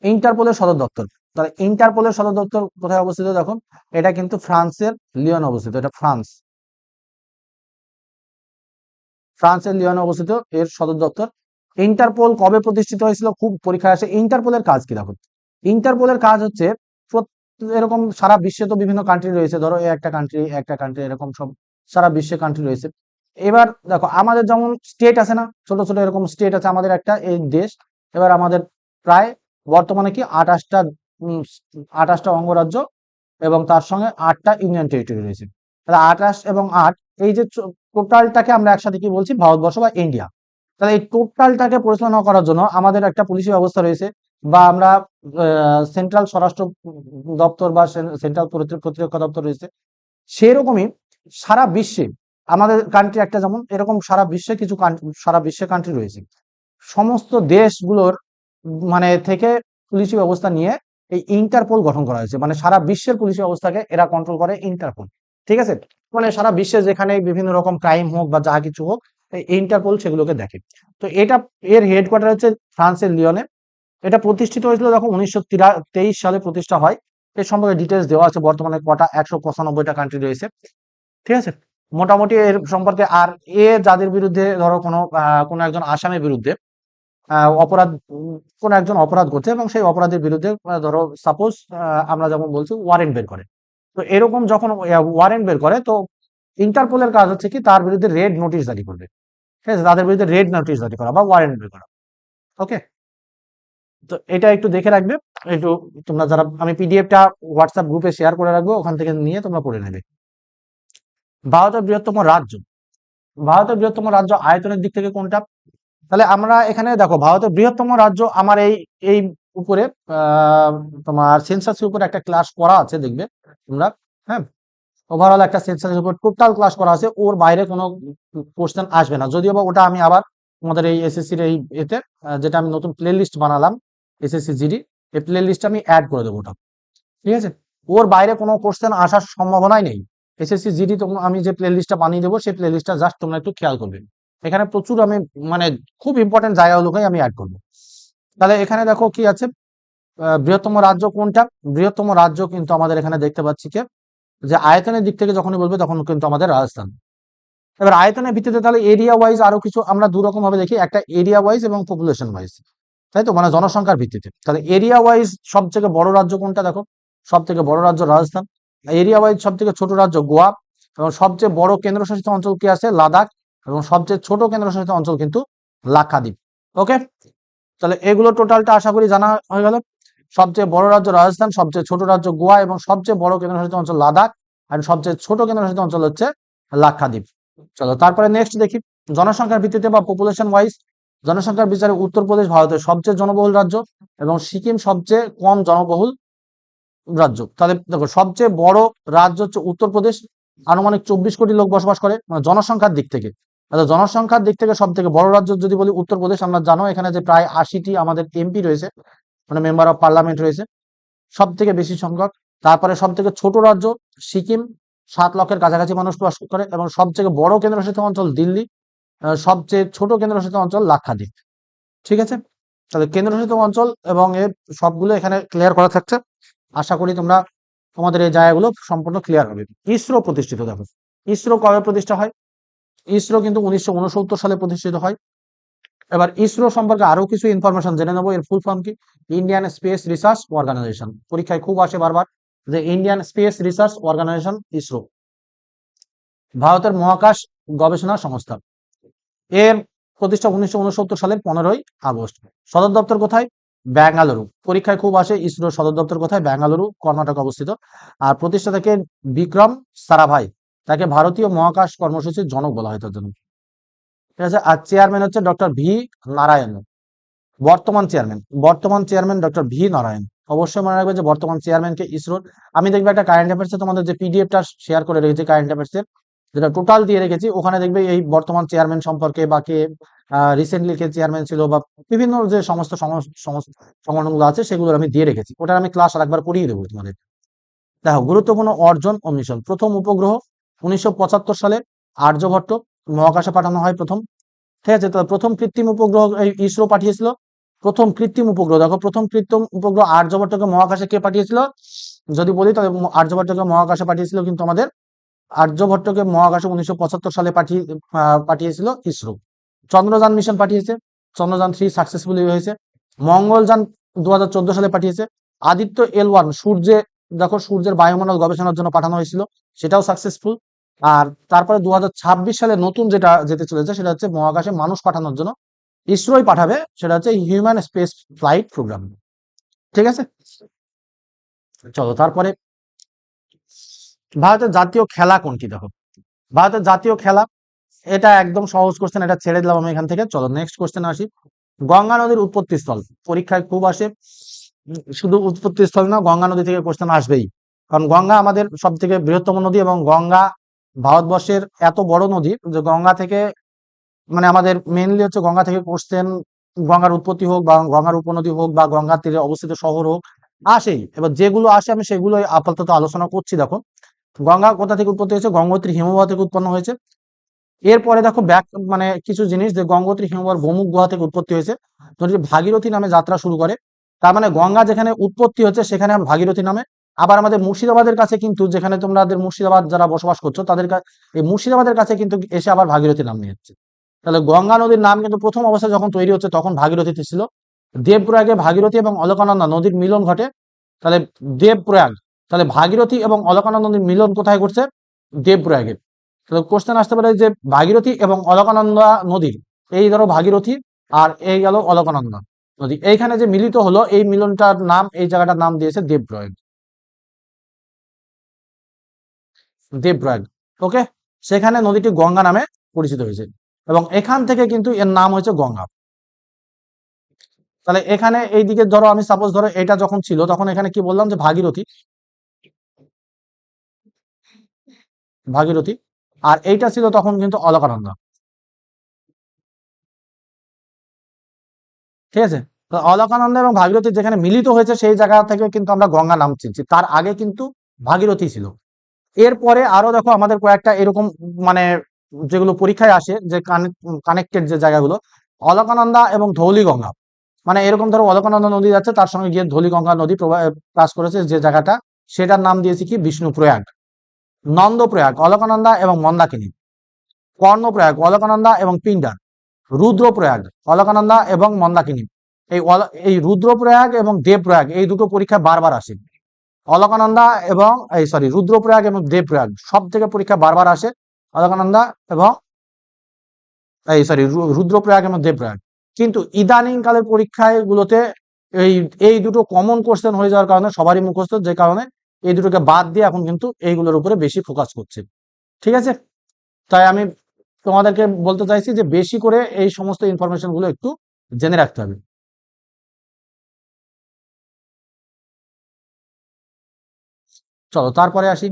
ইন্টারপোলের সদর দপ্তর, তাহলে ইন্টারপোলের সদর দপ্তর কোথায় অবস্থিত দেখো? এটা কিন্তু ফ্রান্সের লিওন অবস্থিত, এটা ফ্রান্স, ফ্রান্সের লিওনে অবস্থিত এর সদর দপ্তর। ইন্টারপোল কবে প্রতিষ্ঠিত হয়েছিল? খুব পরীক্ষায় আসে। ইন্টারপোলের কাজ কি দেখো? ইন্টারপোলের কাজ হচ্ছে এরকম সারা বিশ্বে তো বিভিন্ন কান্ট্রি রয়েছে, ধরো একটা কান্ট্রি একটা কান্ট্রি এরকম সব সারা বিশ্বে কান্ট্রি রয়েছে। এবার দেখো আমাদের যেমন স্টেট আছে না, ছোট ছোট এরকম স্টেট আছে আমাদের একটা এই দেশ। এবার আমাদের প্রায় বর্তমানে কি 28টা অঙ্গরাজ্য এবং তার সঙ্গে 8টা ইউনিয়ন টেরিটরি রয়েছে। তাহলে 28 এবং 8, এই যে টোটালটাকে আমরা একসাথে কি বলছি? ভারতবর্ষ বা ইন্ডিয়া। তাহলে এই টোটালটাকে পরিচালনা করার জন্য আমাদের একটা পুলিশি ব্যবস্থা রয়েছে, বা আমরা সেন্ট্রাল স্বরাষ্ট্র দপ্তর বা সেন্ট্রাল প্রতিরক্ষা দপ্তর রয়েছে। সেরকমই সারা বিশ্বে আমাদের কান্ট্রি একটা, যেমন এরকম সারা বিশ্বে কিছু সারা বিশ্বে কান্ট্রি রয়েছে। সমস্ত দেশগুলোর মানে থেকে পুলিশি ব্যবস্থা নিয়ে এই ইন্টারপোল গঠন করা হয়েছে, মানে সারা বিশ্বের পুলিশি ব্যবস্থাকে এরা কন্ট্রোল করে, ইন্টারপোল। ঠিক আছে, মানে সারা বিশ্বে যেখানে বিভিন্ন রকম ক্রাইম হোক বা যা কিছু হোক, এই ইন্টারপোল সেগুলোকে দেখে। তো এটা, এর হেডকোয়ার্টার হচ্ছে ফ্রান্সের লিওনে। এটা প্রতিষ্ঠিত হয়েছিল দেখো 1923 সালে প্রতিষ্ঠা হয়। এর সম্পর্কে ডিটেলস দেওয়া আছে, বর্তমানে কটা 195টা কান্ট্রি রয়েছে। ঠিক আছে, মোটামুটি এর সম্পর্কে। আর যাদের বিরুদ্ধে ধরো কোনো একজন আসামির বিরুদ্ধে অপরাধ, কোন একজন অপরাধ করছে এবং সেই অপরাধের বিরুদ্ধে ধরো সাপোজ আমরা যেমন বলছি ওয়ারেন্ট বের করে, তো এরকম যখন ওয়ারেন্ট বের করে, তো ইন্টারপোলের কাজ হচ্ছে কি তার বিরুদ্ধে রেড নোটিশ জারি করবে। ঠিক আছে, তাদের বিরুদ্ধে রেড নোটিশ জারি করা বা ওয়ারেন্ট বের করা। ওকে, তো এটা একটু দেখে রাখবে। একটু তোমরা যারা, আমি পিডিএফটা হোয়াটসঅ্যাপ গ্রুপে শেয়ার করে রাখবো, ওখান থেকে নিয়ে তোমরা পড়ে নেবে। ভারতের বৃহত্তম রাজ্য, ভারতের বৃহত্তম রাজ্য আয়তনের দিক থেকে কোনটা? তাহলে আমরা এখানে দেখো ভারতের বৃহত্তম রাজ্য, আমার এই এই উপরে তোমার সেন্সাসের উপরে একটা ক্লাস করা আছে, দেখবে তোমরা। হ্যাঁ, ওভারঅল একটা সেন্সাসের উপর টোটাল ক্লাস করা আছে, ওর বাইরে কোনো কোশ্চেন আসবে না। যদিও বা ওটা আমি আবার তোমাদের এই এসএসসির এই এতে যেটা আমি নতুন প্লে লিস্ট বানালাম এসএসসি জিডি, এই প্লে লিস্টে আমি অ্যাড করে দেবো ওটা। ঠিক আছে, ওর বাইরে কোনো কোশ্চেন আসার সম্ভাবনাই নেই। এসএসসি জিডি আমি যে প্লে লিস্টটা বানিয়ে দেবো, সেই প্লে লিস্টটা জাস্ট তোমরা একটু খেয়াল করবে। এখানে প্রচুর আমি মানে খুব ইম্পর্টেন্ট জায়গাগুলোকে আমি অ্যাড করবো। তাহলে এখানে দেখো কি আছে, বৃহত্তম রাজ্য কোনটা? বৃহত্তম রাজ্য কিন্তু আমাদের এখানে দেখতে পাচ্ছি যে আয়তনের দিক থেকে যখনই বলবে তখন কিন্তু আমাদের রাজস্থান। এবার আয়তনের ভিত্তিতে তাহলে এরিয়া ওয়াইজ আরো কিছু আমরা দু রকম ভাবে দেখি, একটা এরিয়া ওয়াইজ এবং পপুলেশন ওয়াইজ, তাই তো, মানে জনসংখ্যার ভিত্তিতে। তাহলে এরিয়া ওয়াইজ সব থেকে বড় রাজ্য কোনটা দেখো? সব থেকে বড় রাজ্য রাজস্থান। এরিয়া ওয়াইজ সব থেকে ছোট রাজ্য গোয়া, এবং সবচেয়ে বড় কেন্দ্রশাসিত অঞ্চল কি আছে? লাদাখ। এবং সবচেয়ে ছোট কেন্দ্রশাসিত অঞ্চল কিন্তু লাক্ষাদ্বীপ। ওকে, তাহলে এগুলো টোটালটা আশা করি জানা হয়ে গেল। সবচেয়ে বড় রাজ্য রাজস্থান, সবচেয়ে ছোট রাজ্য গোয়া, এবং সবচেয়ে বড় কেন্দ্রশাসিত অঞ্চল লাদাখ, আর সবচেয়ে ছোট কেন্দ্রশাসিত অঞ্চল হচ্ছে লাক্ষাদ্বীপ। চলো তারপরে নেক্সট দেখি, জনসংখ্যার ভিত্তিতে বা পপুলেশন ওয়াইজ। জনসংখ্যার বিচারে উত্তরপ্রদেশ ভারতের সবচেয়ে জনবহুল রাজ্য এবং সিকিম সবচেয়ে কম জনবহুল রাজ্য। তাহলে দেখো সবচেয়ে বড় রাজ্য হচ্ছে উত্তরপ্রদেশ, আনুমানিক 24 কোটি লোক বসবাস করে, মানে জনসংখ্যার দিক থেকে। আচ্ছা, জনসংখ্যার দিক থেকে সব থেকে বড় রাজ্য যদি বলি উত্তরপ্রদেশ, আমরা জানো এখানে যে প্রায় 80টি আমাদের এমপি রয়েছে, মানে মেম্বার অফ পার্লামেন্ট রয়েছে, সব থেকে বেশি সংখ্যক। তারপরে সব থেকে ছোট রাজ্য সিকিম, 7 লক্ষের কাছাকাছি মানুষ বাস করে, এবং সবথেকে বড় কেন্দ্রশাসিত অঞ্চল দিল্লি, সবচেয়ে ছোট কেন্দ্রশাসিত অঞ্চল লাক্ষাদ্বীপ। ঠিক আছে, তাহলে কেন্দ্রশাসিত অঞ্চল এবং এর সবগুলো এখানে ক্লিয়ার করা থাকছে। আশা করি তোমরা, তোমাদের এই জায়গাগুলো সম্পূর্ণ ক্লিয়ার হবে। ইসরো প্রতিষ্ঠিত দেখো, ইসরো কবে প্রতিষ্ঠা হয়? ইসরো কিন্তু 1969 সালে প্রতিষ্ঠিত হয়। এবার ইসরো সম্পর্কে আরো কিছু ইনফরমেশন জেনে নেবো। এর ফুল ফর্ম কি? Indian space research organisation. পরীক্ষায় খুব আসে বারবার যে Indian space research organisation, ISRO ভারতের মহাকাশ গবেষণা সংস্থা। এর প্রতিষ্ঠা 1969 সালের 15ই আগস্ট। সদর দপ্তর কোথায়? বেঙ্গালুরু। পরীক্ষায় খুব আসে ইসরোর সদর দপ্তর কোথায়? বেঙ্গালুরু, কর্ণাটক অবস্থিত। আর প্রতিষ্ঠা থেকে বিক্রম সারাভাই, তাকে ভারতীয় মহাকাশ কর্মসূচির জনক বলা হয় তার জন্য। ঠিক আছে। আর চেয়ারম্যান হচ্ছে ডক্টর ভি নারায়ণ। বর্তমান চেয়ারম্যান ডক্টর ভি নারায়ণ। অবশ্যই মনে রাখবে যে বর্তমান চেয়ারম্যানকে ইসরোর। আমি দেখবে একটা কারেন্ট অ্যাফেয়ার্সে তোমাদের যে পিডিএফটা শেয়ার করে রেখেছি কারেন্ট অ্যাফেয়ার্সের, যেটা টোটাল দিয়ে রেখেছি, ওখানে দেখবে এই বর্তমান চেয়ারম্যান সম্পর্কে বা কে রিসেন্টলি কে চেয়ারম্যান ছিল বা বিভিন্ন যে সমস্ত সংগঠনগুলো আছে সেগুলো আমি দিয়ে রেখেছি। ওটা আমি ক্লাস আরেকবার করিয়ে দেবো তোমাদের। দেখো, গুরুত্বপূর্ণ অর্জন ও মিশন। প্রথম উপগ্রহ 1975 সালে আর্যভট্ট মহাকাশে পাঠানো হয় প্রথম। ঠিক আছে। তো প্রথম কৃত্রিম উপগ্রহ এই ইসরো পাঠিয়েছিল। প্রথম কৃত্রিম উপগ্রহ, দেখো, প্রথম কৃত্রিম উপগ্রহ আর্যভট্টকে মহাকাশে কে পাঠিয়েছিল? যদি বলি তাহলে আর্যভট্টকে মহাকাশে পাঠিয়েছিল কিন্তু আমাদের আর্যভট্টকে মহাকাশে 1975 সালে পাঠিয়েছিল ইসরো। চন্দ্রযান মিশন পাঠিয়েছে, চন্দ্রযান 3 সাকসেসফুলি হয়েছে। মঙ্গলযান 2014 সালে পাঠিয়েছে। আদিত্য L1 সূর্যে, দেখো, সূর্যের বায়ুমণ্ডল গবেষণার জন্য পাঠানো হয়েছিল, সেটাও সাকসেসফুল। আর তারপরে 2026 সালে নতুন যেটা যেতে চলেছে সেটা হচ্ছে মহাকাশে মানুষ পাঠানোর জন্য ইসরোই পাঠাবে, সেটা হচ্ছে হিউম্যান স্পেস ফ্লাইট প্রোগ্রাম। ঠিক আছে। চলো তারপরে, ভারতের জাতীয় খেলা কোনটি? দেখো, ভারতের জাতীয় খেলা, এটা একদম সহজ কোশ্চেন, এটা ছেড়ে দিলাম আমি এখান থেকে। চলো নেক্সট কোশ্চেন আসি। গঙ্গা নদীর উৎপত্তি স্থল। পরীক্ষায় খুব আসে। শুধু উৎপত্তি স্থল না, গঙ্গা নদী থেকে কোশ্চেন আসবেই, কারণ গঙ্গা আমাদের সব থেকে বৃহত্তম নদী এবং গঙ্গা ভারতবর্ষের এত বড় নদী যে গঙ্গা থেকে, মানে আমাদের মেইনলি হচ্ছে গঙ্গা থেকে কোশ্চেন, গঙ্গার উৎপত্তি হোক বা গঙ্গার উপনদী হোক বা গঙ্গার তীরে অবস্থিত শহর হোক, আসেই। এবার যেগুলো আসে আমি সেগুলোই আপাতত আলোচনা করছি। দেখো, গঙ্গা কোথা থেকে উৎপত্তি হয়েছে? গঙ্গোত্রী হিমবাহ থেকে উৎপন্ন হয়েছে। এরপরে দেখো মানে কিছু জিনিস, যে গঙ্গোত্রী হিমবাহ গোমুখ গুহা থেকে উৎপত্তি হয়েছে। যদি ভাগীরথী নামে যাত্রা শুরু করে, তার মানে গঙ্গা যেখানে উৎপত্তি হচ্ছে সেখানে ভাগীরথী নামে। আবার আমাদের মুর্শিদাবাদের কাছে কিন্তু, যেখানে তোমাদের মুর্শিদাবাদ যারা বসবাস করছো তাদের এই মুর্শিদাবাদের কাছে কিন্তু এসে আবার ভাগীরথী নাম নিয়েছে। তাহলে গঙ্গা নদীর নাম কিন্তু প্রথম অবস্থায় যখন তৈরি হচ্ছে তখন ভাগীরথীতে ছিল। দেবপ্রয়াগে ভাগীরথী এবং অলকানন্দা নদীর মিলন ঘটে। তাহলে দেবপ্রয়াগ, তাহলে ভাগীরথী এবং অলকানন্দা নদীর মিলন কোথায় ঘটছে? দেবপ্রয়াগে। তাহলে কোশ্চেন আসতে পারে যে ভাগীরথী এবং অলকানন্দা নদীর, এই ধরো ভাগীরথী আর এই গেল অলকানন্দা নদী, এইখানে যে মিলিত হলো, এই মিলনটার নাম, এই জায়গাটার নাম দিয়েছে দেবপ্রয়াগ। দেবপ্রয়াগ, ওকে। সেখানে নদীটি গঙ্গা নামে পরিচিত হয়েছে এবং এখান থেকে কিন্তু এর নাম হয়েছে গঙ্গা। তাহলে এখানে এইদিকে ধরো, আমি সাপোজ ধরো এটা যখন ছিল তখন এখানে কি বললাম যে ভাগীরথী, ভাগীরথী, আর এইটা ছিল তখন কিন্তু অলকানন্দা। ঠিক আছে। তো অলকানন্দা এবং ভাগীরথী যেখানে মিলিত হয়েছে সেই জায়গা থেকে কিন্তু আমরা গঙ্গা নাম চিনছি, তার আগে কিন্তু ভাগীরথী ছিল। এরপরে আরো দেখো আমাদের কয়েকটা এরকম, মানে যেগুলো পরীক্ষায় আসে, যে কানেক্টেড যে জায়গাগুলো, অলকানন্দা এবং ধৌলিগঙ্গা, মানে এরকম ধরো অলকানন্দা নদী যাচ্ছে, তার সঙ্গে গিয়ে ধৌলিগঙ্গা নদী পাস করেছে যে জায়গাটা, সেটার নাম দিয়েছি কি? বিষ্ণুপ্রয়াগ। নন্দপ্রয়াগ অলকানন্দা এবং মন্দাকিনী। কর্ণপ্রয়াগ অলকানন্দা এবং পিণ্ডার। রুদ্রপ্রয়াগ অলকানন্দা এবং মন্দাকিনী। এই রুদ্রপ্রয়াগ এবং দেবপ্রয়াগ এই দুটো পরীক্ষা বারবার আসে। অলকানন্দা এবং রুদ্রপ্রয়াগ এবং দেবপ্রয়াগ সব থেকে পরীক্ষা বারবার আসে। অলকানন্দা এবং রুদ্রপ্রয়াগ এবং দেবপ্রয়াগ। কিন্তু ইদানিং কালের পরীক্ষায় গুলোতে এই এই দুটো কমন কোশ্চেন হয়ে যাওয়ার কারণে সবারই মুখস্থ, যে কারণে এই দুটোকে বাদ দিয়ে এখন কিন্তু এইগুলোর উপরে বেশি ফোকাস করছে। ঠিক আছে। তাই আমি তোমাদেরকে বলতে চাইছি যে বেশি করে এই সমস্ত ইনফরমেশন গুলো একটু জেনে রাখতে হবে। চলো তারপরে আসি।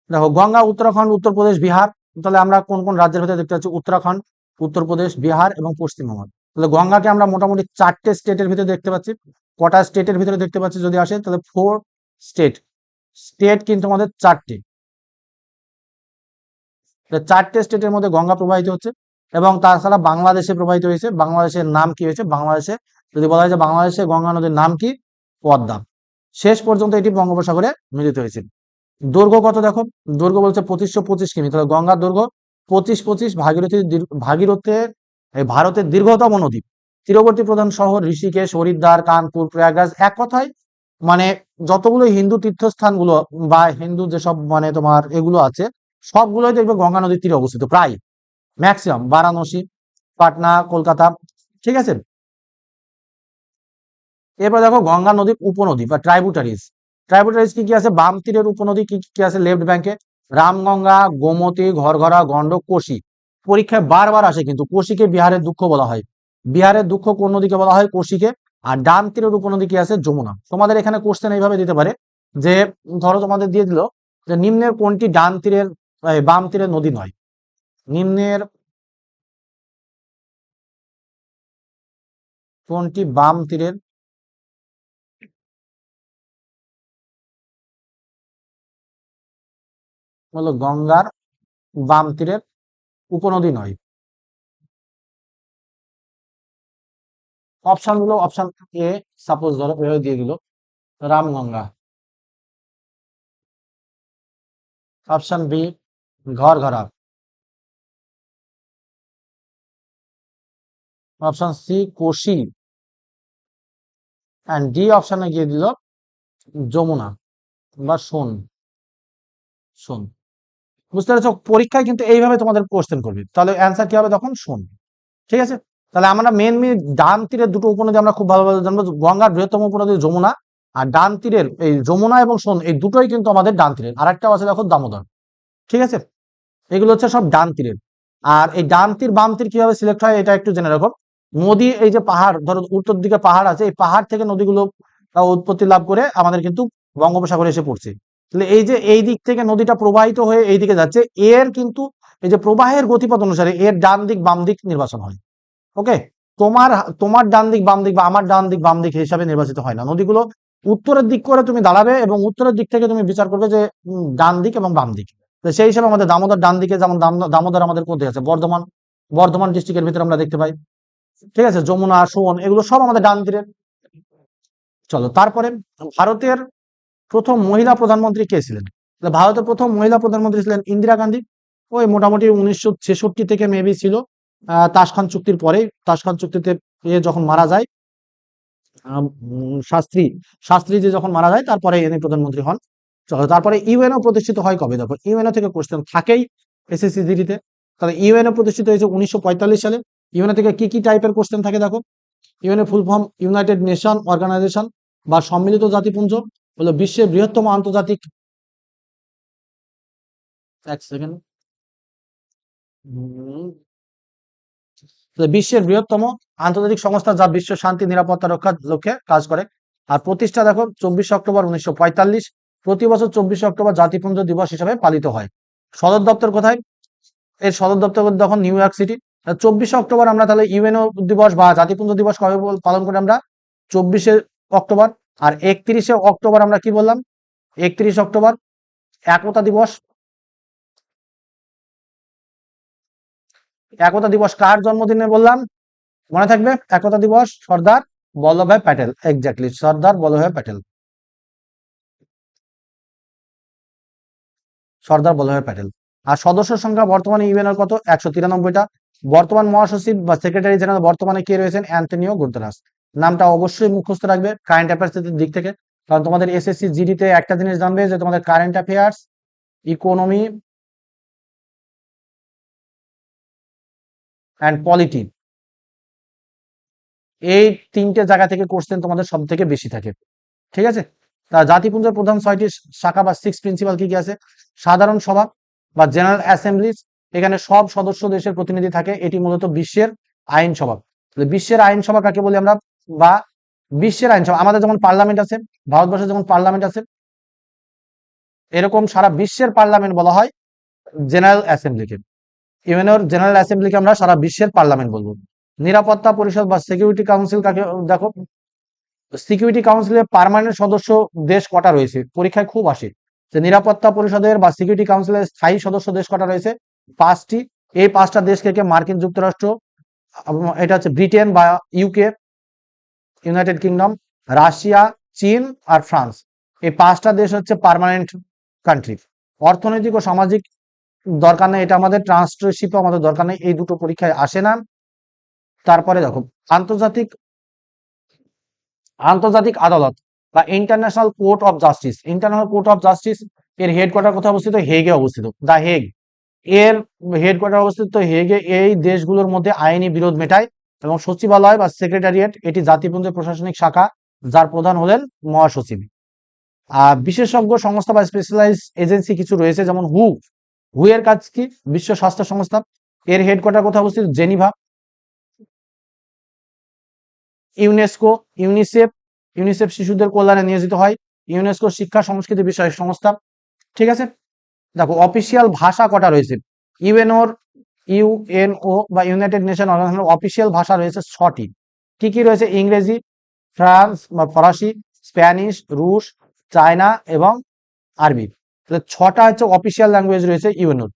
দেখো, গঙ্গা উত্তরাখণ্ড, উত্তরপ্রদেশ, বিহার। তাহলে আমরা কোন কোন রাজ্যের ভেতরে দেখতে পাচ্ছি? উত্তরাখণ্ড, উত্তরপ্রদেশ, বিহার এবং পশ্চিমবঙ্গ। তাহলে গঙ্গাকে আমরা মোটামুটি 4টে স্টেটের ভিতরে দেখতে পাচ্ছি। কটা স্টেটের ভিতরে দেখতে পাচ্ছি যদি আসে? তাহলে 4 স্টেট। স্টেট কিন্তু আমাদের 4টে। 4টে স্টেটের মধ্যে গঙ্গা প্রবাহিত হচ্ছে এবং তাছাড়া বাংলাদেশে প্রবাহিত হয়েছে। বাংলাদেশের নাম কি হয়েছে? বাংলাদেশে যদি বলা হয় যে বাংলাদেশে গঙ্গা নদীর নাম কি? পদ্মা। শেষ পর্যন্ত এটি বঙ্গোপসাগরে মিলিত হয়েছে। দৈর্ঘ্য কত দেখো, দৈর্ঘ্য বলছে 2525 কিমি, তাহলে গঙ্গার দৈর্ঘ্য 2525। ভাগীরথের ভারতের দীর্ঘতম নদী। তীরবর্তী প্রধান শহর ঋষিকেশ, হরিদ্বার, কানপুর, প্রয়াগরাজ। এক কথায় মানে যতগুলো হিন্দু তীর্থস্থানগুলো বা হিন্দু যেসব মানে তোমার এগুলো আছে, সবগুলোই দেখবে গঙ্গা নদীর তীরে অবস্থিত প্রায়, ম্যাক্সিমাম বারাণসী, পাটনা, কলকাতা। ঠিক আছে, এরপর দেখো গঙ্গা নদীর উপনদী বা ট্রাইবুটারিজ। ট্রাইবুটারিজ কি কি আছে, বাম তীরের উপনদী কি কি আছে লেফট ব্যাংকে, রামগঙ্গা, গোমতী, ঘরঘরা, গন্ডক, কোশি। পরীক্ষায় বারবার আসে কিন্তু, কোশিকে বিহারের দুঃখ বলা হয়। বিহারের দুঃখ কোন নদীকে বলা হয়, কোশিকে। আর ডান তীরের উপনদী কি আছে, যমুনা। তোমাদের এখানে কোশ্চেন এইভাবে দিতে পারে যে, ধরো তোমাদের দিয়ে দিল যে নিম্নের কোনটি ডান তীরের বাম তীরের নদী নয়, নিম্নের কোনটি বাম তীরের, বলো গঙ্গার বাম তীরের উপনদী নয়। অপশন গুলো, অপশন এ সাপোজ ধরো এভাবে দিয়ে দিল রামগঙ্গা, অপশন বি ঘরঘরা, option C Kosi, and D অপশনে গিয়ে দিল যমুনা বা সোন। সোন, বুঝতে পেরেছো? পরীক্ষায় কিন্তু এইভাবে তোমাদের কোশ্চেন করবে, তাহলে অ্যান্সার কি হবে তখন, সোন। ঠিক আছে, তাহলে আমরা মেন ডান তীরের দুটো উপনদী আমরা খুব ভালোভাবে জানবো, গঙ্গার বৃহত্তম উপনদী যমুনা, আর ডান তীরের এই যমুনা এবং সোন এই দুটোই কিন্তু আমাদের ডান তীরের। আর একটা আছে দেখো দামোদর। ঠিক আছে, এগুলো হচ্ছে সব ডান তীরের। আর এই ডান তীর বাম তীর কিভাবে সিলেক্ট হয় এটা একটু জেনে রাখো। নদী, এই যে পাহাড়, ধরো উত্তর দিকে পাহাড় আছে, এই পাহাড় থেকে নদীগুলো উৎপত্তি লাভ করে আমাদের কিন্তু বঙ্গোপসাগরে এসে পড়ছে। তাহলে এই যে এই দিক থেকে নদীটা প্রবাহিত হয়ে এই দিকে যাচ্ছে, এর কিন্তু এই যে প্রবাহের গতিপথ অনুসারে এর ডান দিক বাম দিক নির্বাচন হয়। ওকে, তোমার তোমার ডান দিক বাম দিক বা আমার ডান দিক বাম দিক হিসাবে নির্বাচিত হয় না। নদীগুলো উত্তরের দিক করে তুমি দাঁড়াবে এবং উত্তরের দিক থেকে তুমি বিচার করবে যে ডান দিক এবং বাম দিক। তো সেই হিসাবে আমাদের দামোদর ডান দিকে, যেমন দামোদর আমাদের কোথায় আছে, বর্ধমান, বর্ধমান ডিস্ট্রিক্টের ভিতরে আমরা দেখতে পাই। ঠিক আছে, যমুনা, সোন এগুলো সব আমাদের ডান তীরের। চলো তারপরে, ভারতের প্রথম মহিলা প্রধানমন্ত্রী কে ছিলেন? ভারতের প্রথম মহিলা প্রধানমন্ত্রী ছিলেন ইন্দিরা গান্ধী। ওই মোটামুটি 1966 থেকে মেবি ছিল, তাসখান চুক্তির পরে। তাসখান চুক্তিতে এ যখন মারা যায়, শাস্ত্রী, শাস্ত্রী যে যখন মারা যায় তারপরে ইনি প্রধানমন্ত্রী হন। চলো তারপরে ইউএনও প্রতিষ্ঠিত হয় কবে? দেখো ইউএনও থেকে কোশ্চেন থাকেই এসএসসি জিডিতে। তাহলে ইউএনও প্রতিষ্ঠিত হয়েছে 1945 সালে। ইউএনও থেকে কি কি টাইপের কোশ্চেন থাকে দেখো, UNO full form United Nation Organisation বা সম্মিলিত জাতিপুঞ্জ, হলো বিশ্বের বৃহত্তম আন্তর্জাতিক, এক সেকেন্ড, বিশ্বের বৃহত্তম আন্তর্জাতিক সংস্থা যা বিশ্ব শান্তি নিরাপত্তা রক্ষার লক্ষ্যে কাজ করে। আর প্রতিষ্ঠা দেখো 24 অক্টোবর 1945। প্রতি বছর 24 অক্টোবর জাতিপুঞ্জ দিবস হিসাবে পালিত হয়। সদর দপ্তর কোথায়? এর সদর দপ্তর তখন নিউ ইয়র্ক সিটি। 24 অক্টোবর আমরা তাহলে ইউএনও দিবস বা জাতিপুঞ্জ দিবস কবে পালন করি আমরা? 24 অক্টোবর। আর 31 অক্টোবর আমরা কি বললাম? 31 অক্টোবর একতা দিবস। একতা দিবস কার জন্মদিনে বললাম, মনে থাকবে? একতা দিবস সর্দার বল্লভভাই প্যাটেল, এক্স্যাক্টলি সর্দার বল্লভভাই প্যাটেল, সর্দার বল্লভভাই প্যাটেল। আর সদস্য সংখ্যা বর্তমানে ইউএনওর কত? 193টা। বর্তমান মহাসচিব বা সেক্রেটারি জেনারেল বর্তমানে কে রয়েছেন? Antonio Guterres. নামটা অবশ্যই মুখস্থ রাখবে কারেন্ট অ্যাফেয়ার্স দিক থেকে, কারণ তোমাদের এসএসসি জিডিতে একটা জিনিস জানবে যে তোমাদের current affairs, economy and polity, এই তিনটে জায়গা থেকে কোশ্চেন তোমাদের সব থেকে বেশি থাকে। ঠিক আছে, তা জাতিপুঞ্জের প্রধান 6টি শাখা বা 6 প্রিন্সিপাল কি কি আছে? সাধারণ সভা বা জেনারেল অ্যাসেম্বলিজ, এখানে সব সদস্য দেশের প্রতিনিধি থাকে। এটি মূলত বিশ্বের আইনসভা। বিশ্বের আইনসভা কাকে বলি আমরা? বা বিশ্বের আইনসভা, আমাদের যেমন পার্লামেন্ট আছে, ভারতবর্ষে যেমন পার্লামেন্ট আছে, এরকম সারা বিশ্বের পার্লামেন্ট বলা হয় জেনারেল অ্যাসেম্বলিকে। ইউএনওর জেনারেল অ্যাসেম্বলিকে আমরা সারা বিশ্বের পার্লামেন্ট বলবো। নিরাপত্তা পরিষদ বা সিকিউরিটি কাউন্সিল কাকে? দেখো সিকিউরিটি কাউন্সিলের পার্মানেন্ট সদস্য দেশ কটা রয়েছে? পরীক্ষায় খুব আসে যে নিরাপত্তা পরিষদের বা সিকিউরিটি কাউন্সিলের স্থায়ী সদস্য দেশ কটা রয়েছে? 5টি। এই 5টা দেশ কে? মার্কিন যুক্তরাষ্ট্র, এটা হচ্ছে ব্রিটেন বা ইউকে, ইউনাইটেড কিংডম, রাশিয়া, চীন আর ফ্রান্স। এই 5টা দেশ হচ্ছে পার্মানেন্ট কান্ট্রি। অর্থনৈতিক ও সামাজিক দরকার নেই, এটা আমাদের ট্রান্সলেশনশিপও আমাদের দরকার নেই, এই দুটো পরীক্ষায় আসে না। তারপরে দেখো আন্তর্জাতিক আন্তর্জাতিক আদালত বা international court of justice. International court of justice এর হেডকোয়ার্টার কোথায় অবস্থিত? হেগে অবস্থিত, দা হেগ। এর হেডকোয়ার্টার অবস্থিত হেগে। এই দেশগুলোর মধ্যে আইনি বিরোধ মেটায়। এবং সচিবালয় বা সেক্রেটারিয়েট, এটি জাতিপুঞ্জের প্রশাসনিক শাখা, যার প্রধান হলেন মহাসচিব। বিশেষজ্ঞ সংস্থা বা স্পেশালাইজ এজেন্সি কিছু রয়েছে, যেমন হু এর কাজ কি? বিশ্ব স্বাস্থ্য সংস্থা। এর হেডকোয়ার্টার কোথায় অবস্থিত? জেনিভা। ইউনেস্কো, ইউনিসেফ, ইউনিসেফ শিশুদের কল্যাণে নিয়োজিত হয়। ইউনেস্কো শিক্ষা সংস্কৃতি বিষয়ক সংস্থা। ঠিক আছে। দেখো অফিসিয়াল ভাষা কটা রয়েছে? ইউএনওর ইউএনও বা ইউনাইটেড নেশন অর্গানাইজেশনের অফিসিয়াল ভাষা রয়েছে 6টি। কি কি রয়েছে? ইংরেজি, ফ্রান্স বা ফরাসি, স্প্যানিশ, রুশ, চায়না এবং আরবি। তাহলে 6টা হচ্ছে অফিসিয়াল ল্যাঙ্গুয়েজ রয়েছে ইউএনওর।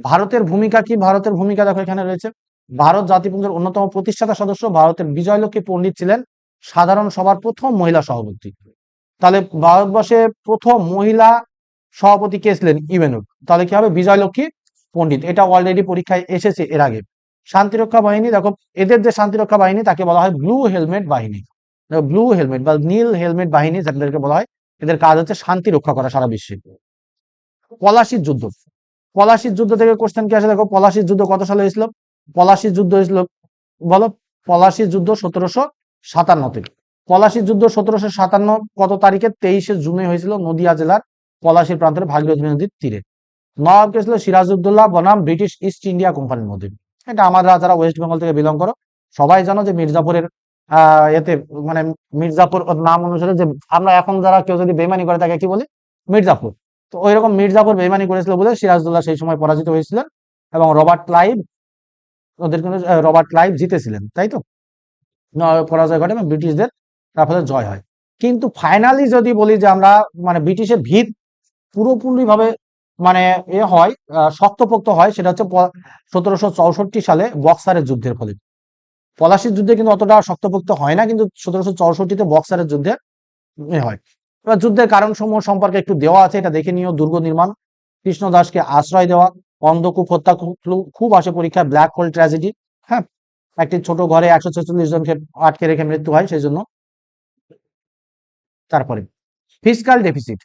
ভারতের ভূমিকা কি? ভারতের ভূমিকা দেখো এখানে রয়েছে। ভারত জাতিপুঞ্জের অন্যতম প্রতিষ্ঠাতা সদস্য। ভারতের বিজয়লক্ষ্মী পণ্ডিত ছিলেন সাধারণ সভার প্রথম মহিলা সভাপতি। তাহলে ভারতবর্ষে প্রথম মহিলা সভাপতি কে ছিলেন ইউএনওর? তাহলে কি হবে? বিজয়লক্ষ্মী পণ্ডিত। এটা অলরেডি পরীক্ষায় এসেছে এর আগে। শান্তিরক্ষা বাহিনী, দেখো এদের যে শান্তিরক্ষা বাহিনী তাকে বলা হয় ব্লু হেলমেট বাহিনী। ব্লু হেলমেট বা নীল হেলমেট বাহিনী যাদেরকে বলা হয়, এদের কাজ হচ্ছে শান্তি রক্ষা করা সারা বিশ্বে। পলাশির যুদ্ধ। পলাশির যুদ্ধ থেকে কোশ্চেন কি আসে? দেখো পলাশির যুদ্ধ কত সালে হয়েছিল? পলাশির যুদ্ধ হয়েছিল, বলো। পলাশির যুদ্ধ 1757-তে। পলাশির যুদ্ধ 1757 কত তারিখে? 23শে জুনে হয়েছিল নদিয়া জেলার পলাশির প্রান্তের ভাগীরথী নদীর তীরে। নবাব কে ছিল সিরাজউদ্দৌলা বনাম ব্রিটিশ ইস্ট ইন্ডিয়া কোম্পানির মধ্যে। এটা আমরা যারা ওয়েস্ট বেঙ্গল থেকে বিলং করো সবাই জানো যে মির্জাপুরের এতে মানে মির্জাপুর নাম অনুসারে, যে আমরা এখন যারা কেউ যদি বেইমানি করে তাকে কি বলি? মির্জাপুর। তো ওই রকম মির্জাপুর বেইমানি করেছিল বলে সিরাজউদ্দৌলা সেই সময় পরাজিত হয়েছিলেন এবং ওদের কিন্তু রবার্ট ক্লাইভ জিতেছিলেন, তাই তো? পরাজয় ঘটে এবং ব্রিটিশদের তার ফলে জয় হয়। কিন্তু ফাইনালি যদি বলি যে আমরা মানে ব্রিটিশের ভিত পুরোপুরি ভাবে মানে হয় শক্তপোক্ত হয়, সেটা হচ্ছে 1764 সালে বক্সারের যুদ্ধের ফলে। পলাশির যুদ্ধে কিন্তু অতটা শক্তপোক্ত হয় না, কিন্তু 1764-তে বক্সারের যুদ্ধে হয়। এবার যুদ্ধের কারণ সমূহ সম্পর্কে একটু দেওয়া আছে, এটা দেখে নিও। দুর্গ নির্মাণ, কৃষ্ণদাসকে আশ্রয় দেওয়া, অন্ধকূপ হত্যা খুব আসে পরীক্ষায়, ব্ল্যাক হোল ট্র্যাজেডি। হ্যাঁ, একটি ছোট ঘরে 146 জনকে আটকে রেখে মৃত্যু হয় সেই জন্য। তারপরে ফিসকাল ডেফিসিট।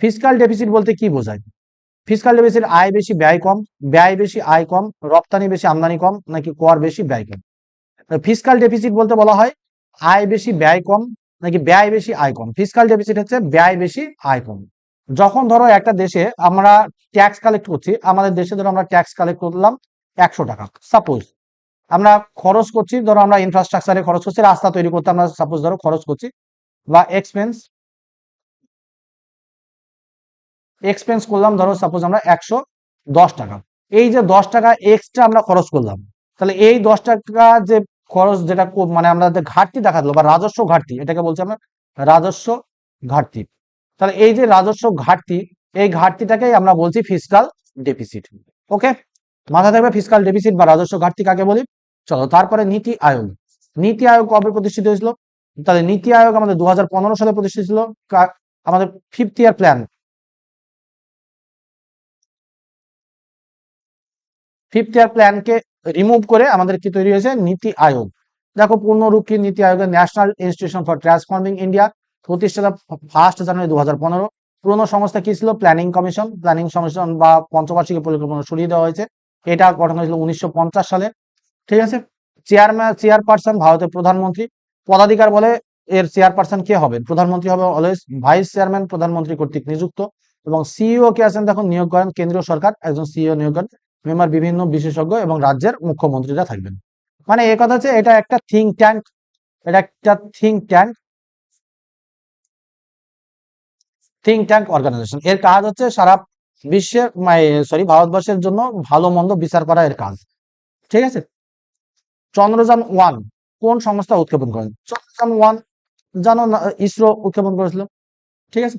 ফিসকাল ডেফিসিট বলতে কি বোঝায়? ফিসকাল ডেফিসিট আয় বেশি ব্যয় কম, ব্যয় বেশি আয় কম, রপ্তানি বেশি আমদানি কম, নাকি কর বেশি ব্যয় কম? ফিসকাল ডেফিসিট বলতে বলা হয় আয় বেশি ব্যয় কম নাকি ব্যয় বেশি আয় কম। ফিসকাল ডেফিসিট হচ্ছে ব্যয় বেশি আয় কম। যখন ধরো একটা দেশে আমরা ট্যাক্স কালেক্ট করছি, আমাদের দেশে ধরো আমরা ট্যাক্স কালেক্ট করলাম 100 টাকা, সাপোজ। আমরা খরচ করছি, ধরো আমরা ইনফ্রাস্ট্রাকচারে খরচ করছি, রাস্তা তৈরি করতে আমরা সাপোজ ধরো খরচ করছি, বা এক্সপেন্স করলাম ধরো সাপোজ আমরা 110 টাকা। এই যে 10 টাকা এক্সট্রা আমরা খরচ করলাম, তাহলে এই 10 টাকা যে খরচ, যেটা মানে আমাদের ঘাটতি দেখা দিল বা রাজস্ব ঘাটতি, এটাকে বলছি আমরা রাজস্ব ঘাটতি। তাহলে এই যে রাজস্ব ঘাটতি, এই ঘাটতিটাকেই আমরা বলছি ফিসকাল ডেফিসিট। ওকে, মাথা থাকবে ফিসকাল ডেফিসিট বা রাজস্ব ঘাটতি কাকে বলি। চলো তারপরে নীতি আয়োগ। নীতি আয়োগ কবে প্রতিষ্ঠিত হয়েছিল? তাহলে নীতি আয়োগ আমাদের 2015 সালে প্রতিষ্ঠিত ছিল। আমাদের 5th ইয়ার প্ল্যান, 5th ইয়ার প্ল্যানকে রিমুভ করে আমাদের কি তৈরি হয়েছে? নীতি আয়োগ। দেখো পূর্ণরূপ কি নীতি আয়োগের? National Institution for Transforming India, প্রতিষ্ঠাতা 1 জানুয়ারি 2015। পুরনো সংস্থা কি ছিল? Planning commission. প্ল্যানিং কমিশন বা পঞ্চবার্ষিকী পরিকল্পনা সরিয়ে দেওয়া হয়েছে। এটা গঠন হয়েছিল 1950 সালে। ঠিক আছে। চেয়ারপারসন ভারতের প্রধানমন্ত্রী। পদাধিকার বলে এর চেয়ারপারসন কে হবে? প্রধানমন্ত্রী হবে অলওয়েজ। ভাইস চেয়ারম্যান প্রধানমন্ত্রী কর্তৃক নিযুক্ত। এবং সিইও কে আছেন দেখো, নিয়োগ করেন কেন্দ্রীয় সরকার, একজন সিইও নিয়োগ করেন। মেম্বার বিভিন্ন বিশেষজ্ঞ এবং রাজ্যের মুখ্যমন্ত্রীরা থাকবেন। মানে এ কথা হচ্ছে এটা একটা থিঙ্ক ট্যাঙ্ক। এটা একটা থিঙ্ক ট্যাঙ্ক অর্গানাইজেশন। এর কাজ হচ্ছে সারা বিশ্বের ভারতবর্ষের জন্য ভালো মন্দ বিচার করা এর কাজ। ঠিক আছে। চন্দ্রযান 1 কোন সংস্থা উৎক্ষেপণ করেন? চন্দ্রযান 1 জানো না, ইসরো উৎক্ষেপণ করেছিল। ঠিক আছে।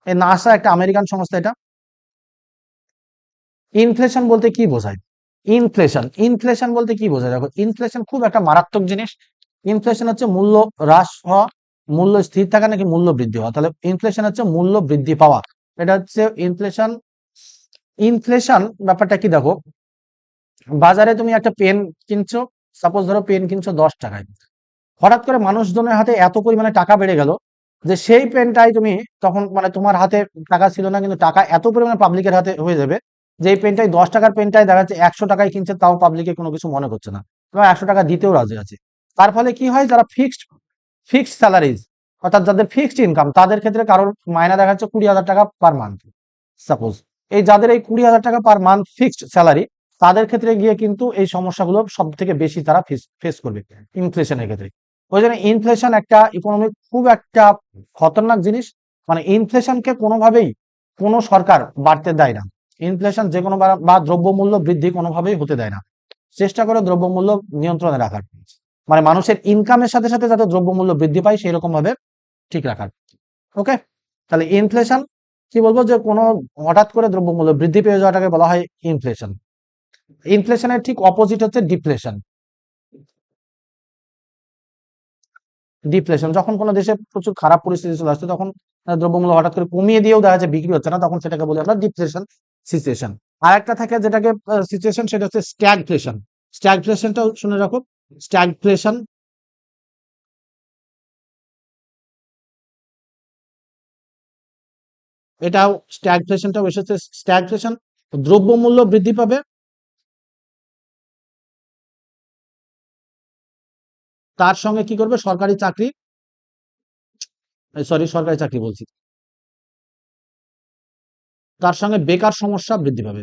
এই নাসা একটা আমেরিকান সংস্থা। এটা ইনফ্লেশন বলতে কি বোঝায়? ইনফ্লেশন বলতে কি বোঝায়? দেখো ইনফ্লেশন খুব একটা মারাত্মক জিনিস। ইনফ্লেশন হচ্ছে মূল্য হ্রাস হওয়া, মূল্য স্থির থাকা নাকি মূল্য বৃদ্ধি হওয়া। তাহলে ইনফ্লেশন হচ্ছে মূল্য বৃদ্ধি পাওয়া। এটা হচ্ছে ইনফ্লেশন। ইনফ্লেশন ব্যাপারটা কি দেখো, বাজারে তুমি একটা পেন কিনছো, সাপোজ ধরো পেন কিনছো 10 টাকায়, হঠাৎ করে মানুষজনের হাতে এত পরিমাণে টাকা বেড়ে গেল যে সেই পেনটাই তুমি তখন মানে তোমার হাতে টাকা ছিল না, কিন্তু টাকা এত পরিমাণে পাবলিকের হাতে হয়ে যাবে যে এই পেনটাই 10 টাকার পেনটাই দেখা যাচ্ছে 100 টাকায় কিনছে, তাও পাবলিকে কোনো কিছু মনে করছে না, এবং 100 টাকা দিতেও রাজি আছে। তার ফলে কি হয়, যারা ফিক্সড স্যালারিজ, অর্থাৎ যাদের ফিক্সড ইনকাম, তাদের ক্ষেত্রে কারোর মায়না দেখা যাচ্ছে 20,000 টাকা পার মান্থ সাপোজ। এই যাদের এই 20,000 টাকা পার মান্থ ফিক্সড স্যালারি, তাদের ক্ষেত্রে গিয়ে কিন্তু এই সমস্যাগুলো সব থেকে বেশি তারা ফেস করবে ইনফ্লেশনের ক্ষেত্রে। ওই জন্য ইনফ্লেশন একটা ইকোনমিক খুব একটা খতরনাক জিনিস। মানে ইনফ্লেশনকে কোনোভাবেই কোনো সরকার বাড়তে দেয় না। ইনফ্লেশন যে কোনো বা দ্রব্যমূল্য বৃদ্ধি কোনোভাবেই হতে দেয় না, চেষ্টা করে দ্রব্যমূল্য নিয়ন্ত্রণে রাখার, মানে মানুষের ইনকামের সাথে সাথে যাতে দ্রব্যমূল্য বৃদ্ধি পায় সেই রকম ভাবে ঠিক রাখার। ওকে, তাহলে ইনফ্লেশন কি বলবো, যে কোনো হঠাৎ করে দ্রব্যমূল্য বৃদ্ধি পেয়ে যাওয়াটাকে বলা হয় ইনফ্লেশন। ইনফ্লেশনের ঠিক অপোজিট হচ্ছে ডিফ্লেশন। ডিফ্লেশন যখন কোনো দেশে প্রচুর খারাপ পরিস্থিতি চলে আসছে, তখন দ্রব্যমূল্য হঠাৎ করে কমিয়ে দিয়েও দেখা যাচ্ছে বিক্রি হচ্ছে না, তখন সেটাকে বলি আমরা ডিফ্লেশন সিচুয়েশন। আর একটা থাকে যেটাকে সিচুয়েশন, সেটা হচ্ছে স্ট্যাগফ্লেশন। স্ট্যাগফ্লেশনটাও শুনে রাখো, স্ট্যাগফ্লেশন। এটাও স্ট্যাগফ্লেশনটাও এসেছে। স্ট্যাগফ্লেশন, দ্রব্যমূল্য বৃদ্ধি পাবে, তার সঙ্গে কি করবে, সরকারি চাকরি, সরি সরকারি চাকরি বলছি, তার সঙ্গে বেকার সমস্যা বৃদ্ধি পাবে।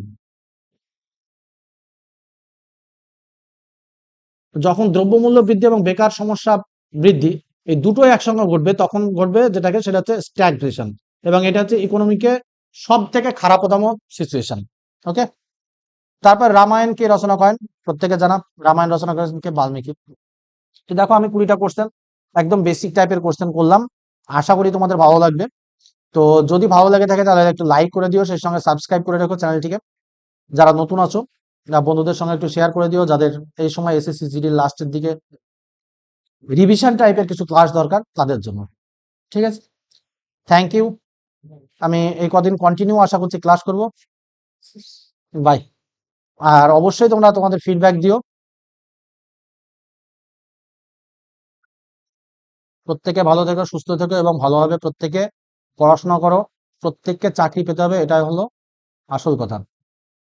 যখন দ্রব্যমূল্য বৃদ্ধি এবং বেকার সমস্যা বৃদ্ধি, এই দুটোই একসঙ্গে ঘটবে, তখন ঘটবে যেটাকে, সেটা হচ্ছে স্ট্যাগফ্লেশন। এবং এটা হচ্ছে ইকোনমিকে সব থেকে খারাপতম সিচুয়েশন। ওকে, তারপর রামায়ণ কে রচনা করেন, প্রত্যেকে জানা, রামায়ণ রচনা করেন কে, বাল্মীকি। তো দেখো আমি 20টা কোশ্চেন, একদম বেসিক টাইপের কোশ্চেন করলাম, আশা করি তোমাদের ভালো লাগবে। তো যদি ভালো লাগে থাকে তাহলে একটু লাইক করে দিও, সেই সঙ্গে সাবস্ক্রাইব করে রেখো চ্যানেলটিকে। যারা নতুন আছো বন্ধুদের সঙ্গে একটু শেয়ার করে দিও, যাদের এই সময় এসএসসি জিডির লাস্টের দিকে রিভিশন টাইপের কিছু ক্লাস দরকার তাদের জন্য। ঠিক আছে, থ্যাংক ইউ। আমি এই কদিন কন্টিনিউ আশা করছি ক্লাস করব। বাই। আর অবশ্যই তোমরা তোমাদের ফিডব্যাক দিও। প্রত্যেকে ভালো থেকো, সুস্থ থেকো এবং ভালোভাবে প্রত্যেকে পড়াশোনা করো। প্রত্যেককে চাকরি পেতে হবে, এটাই হলো আসল কথা।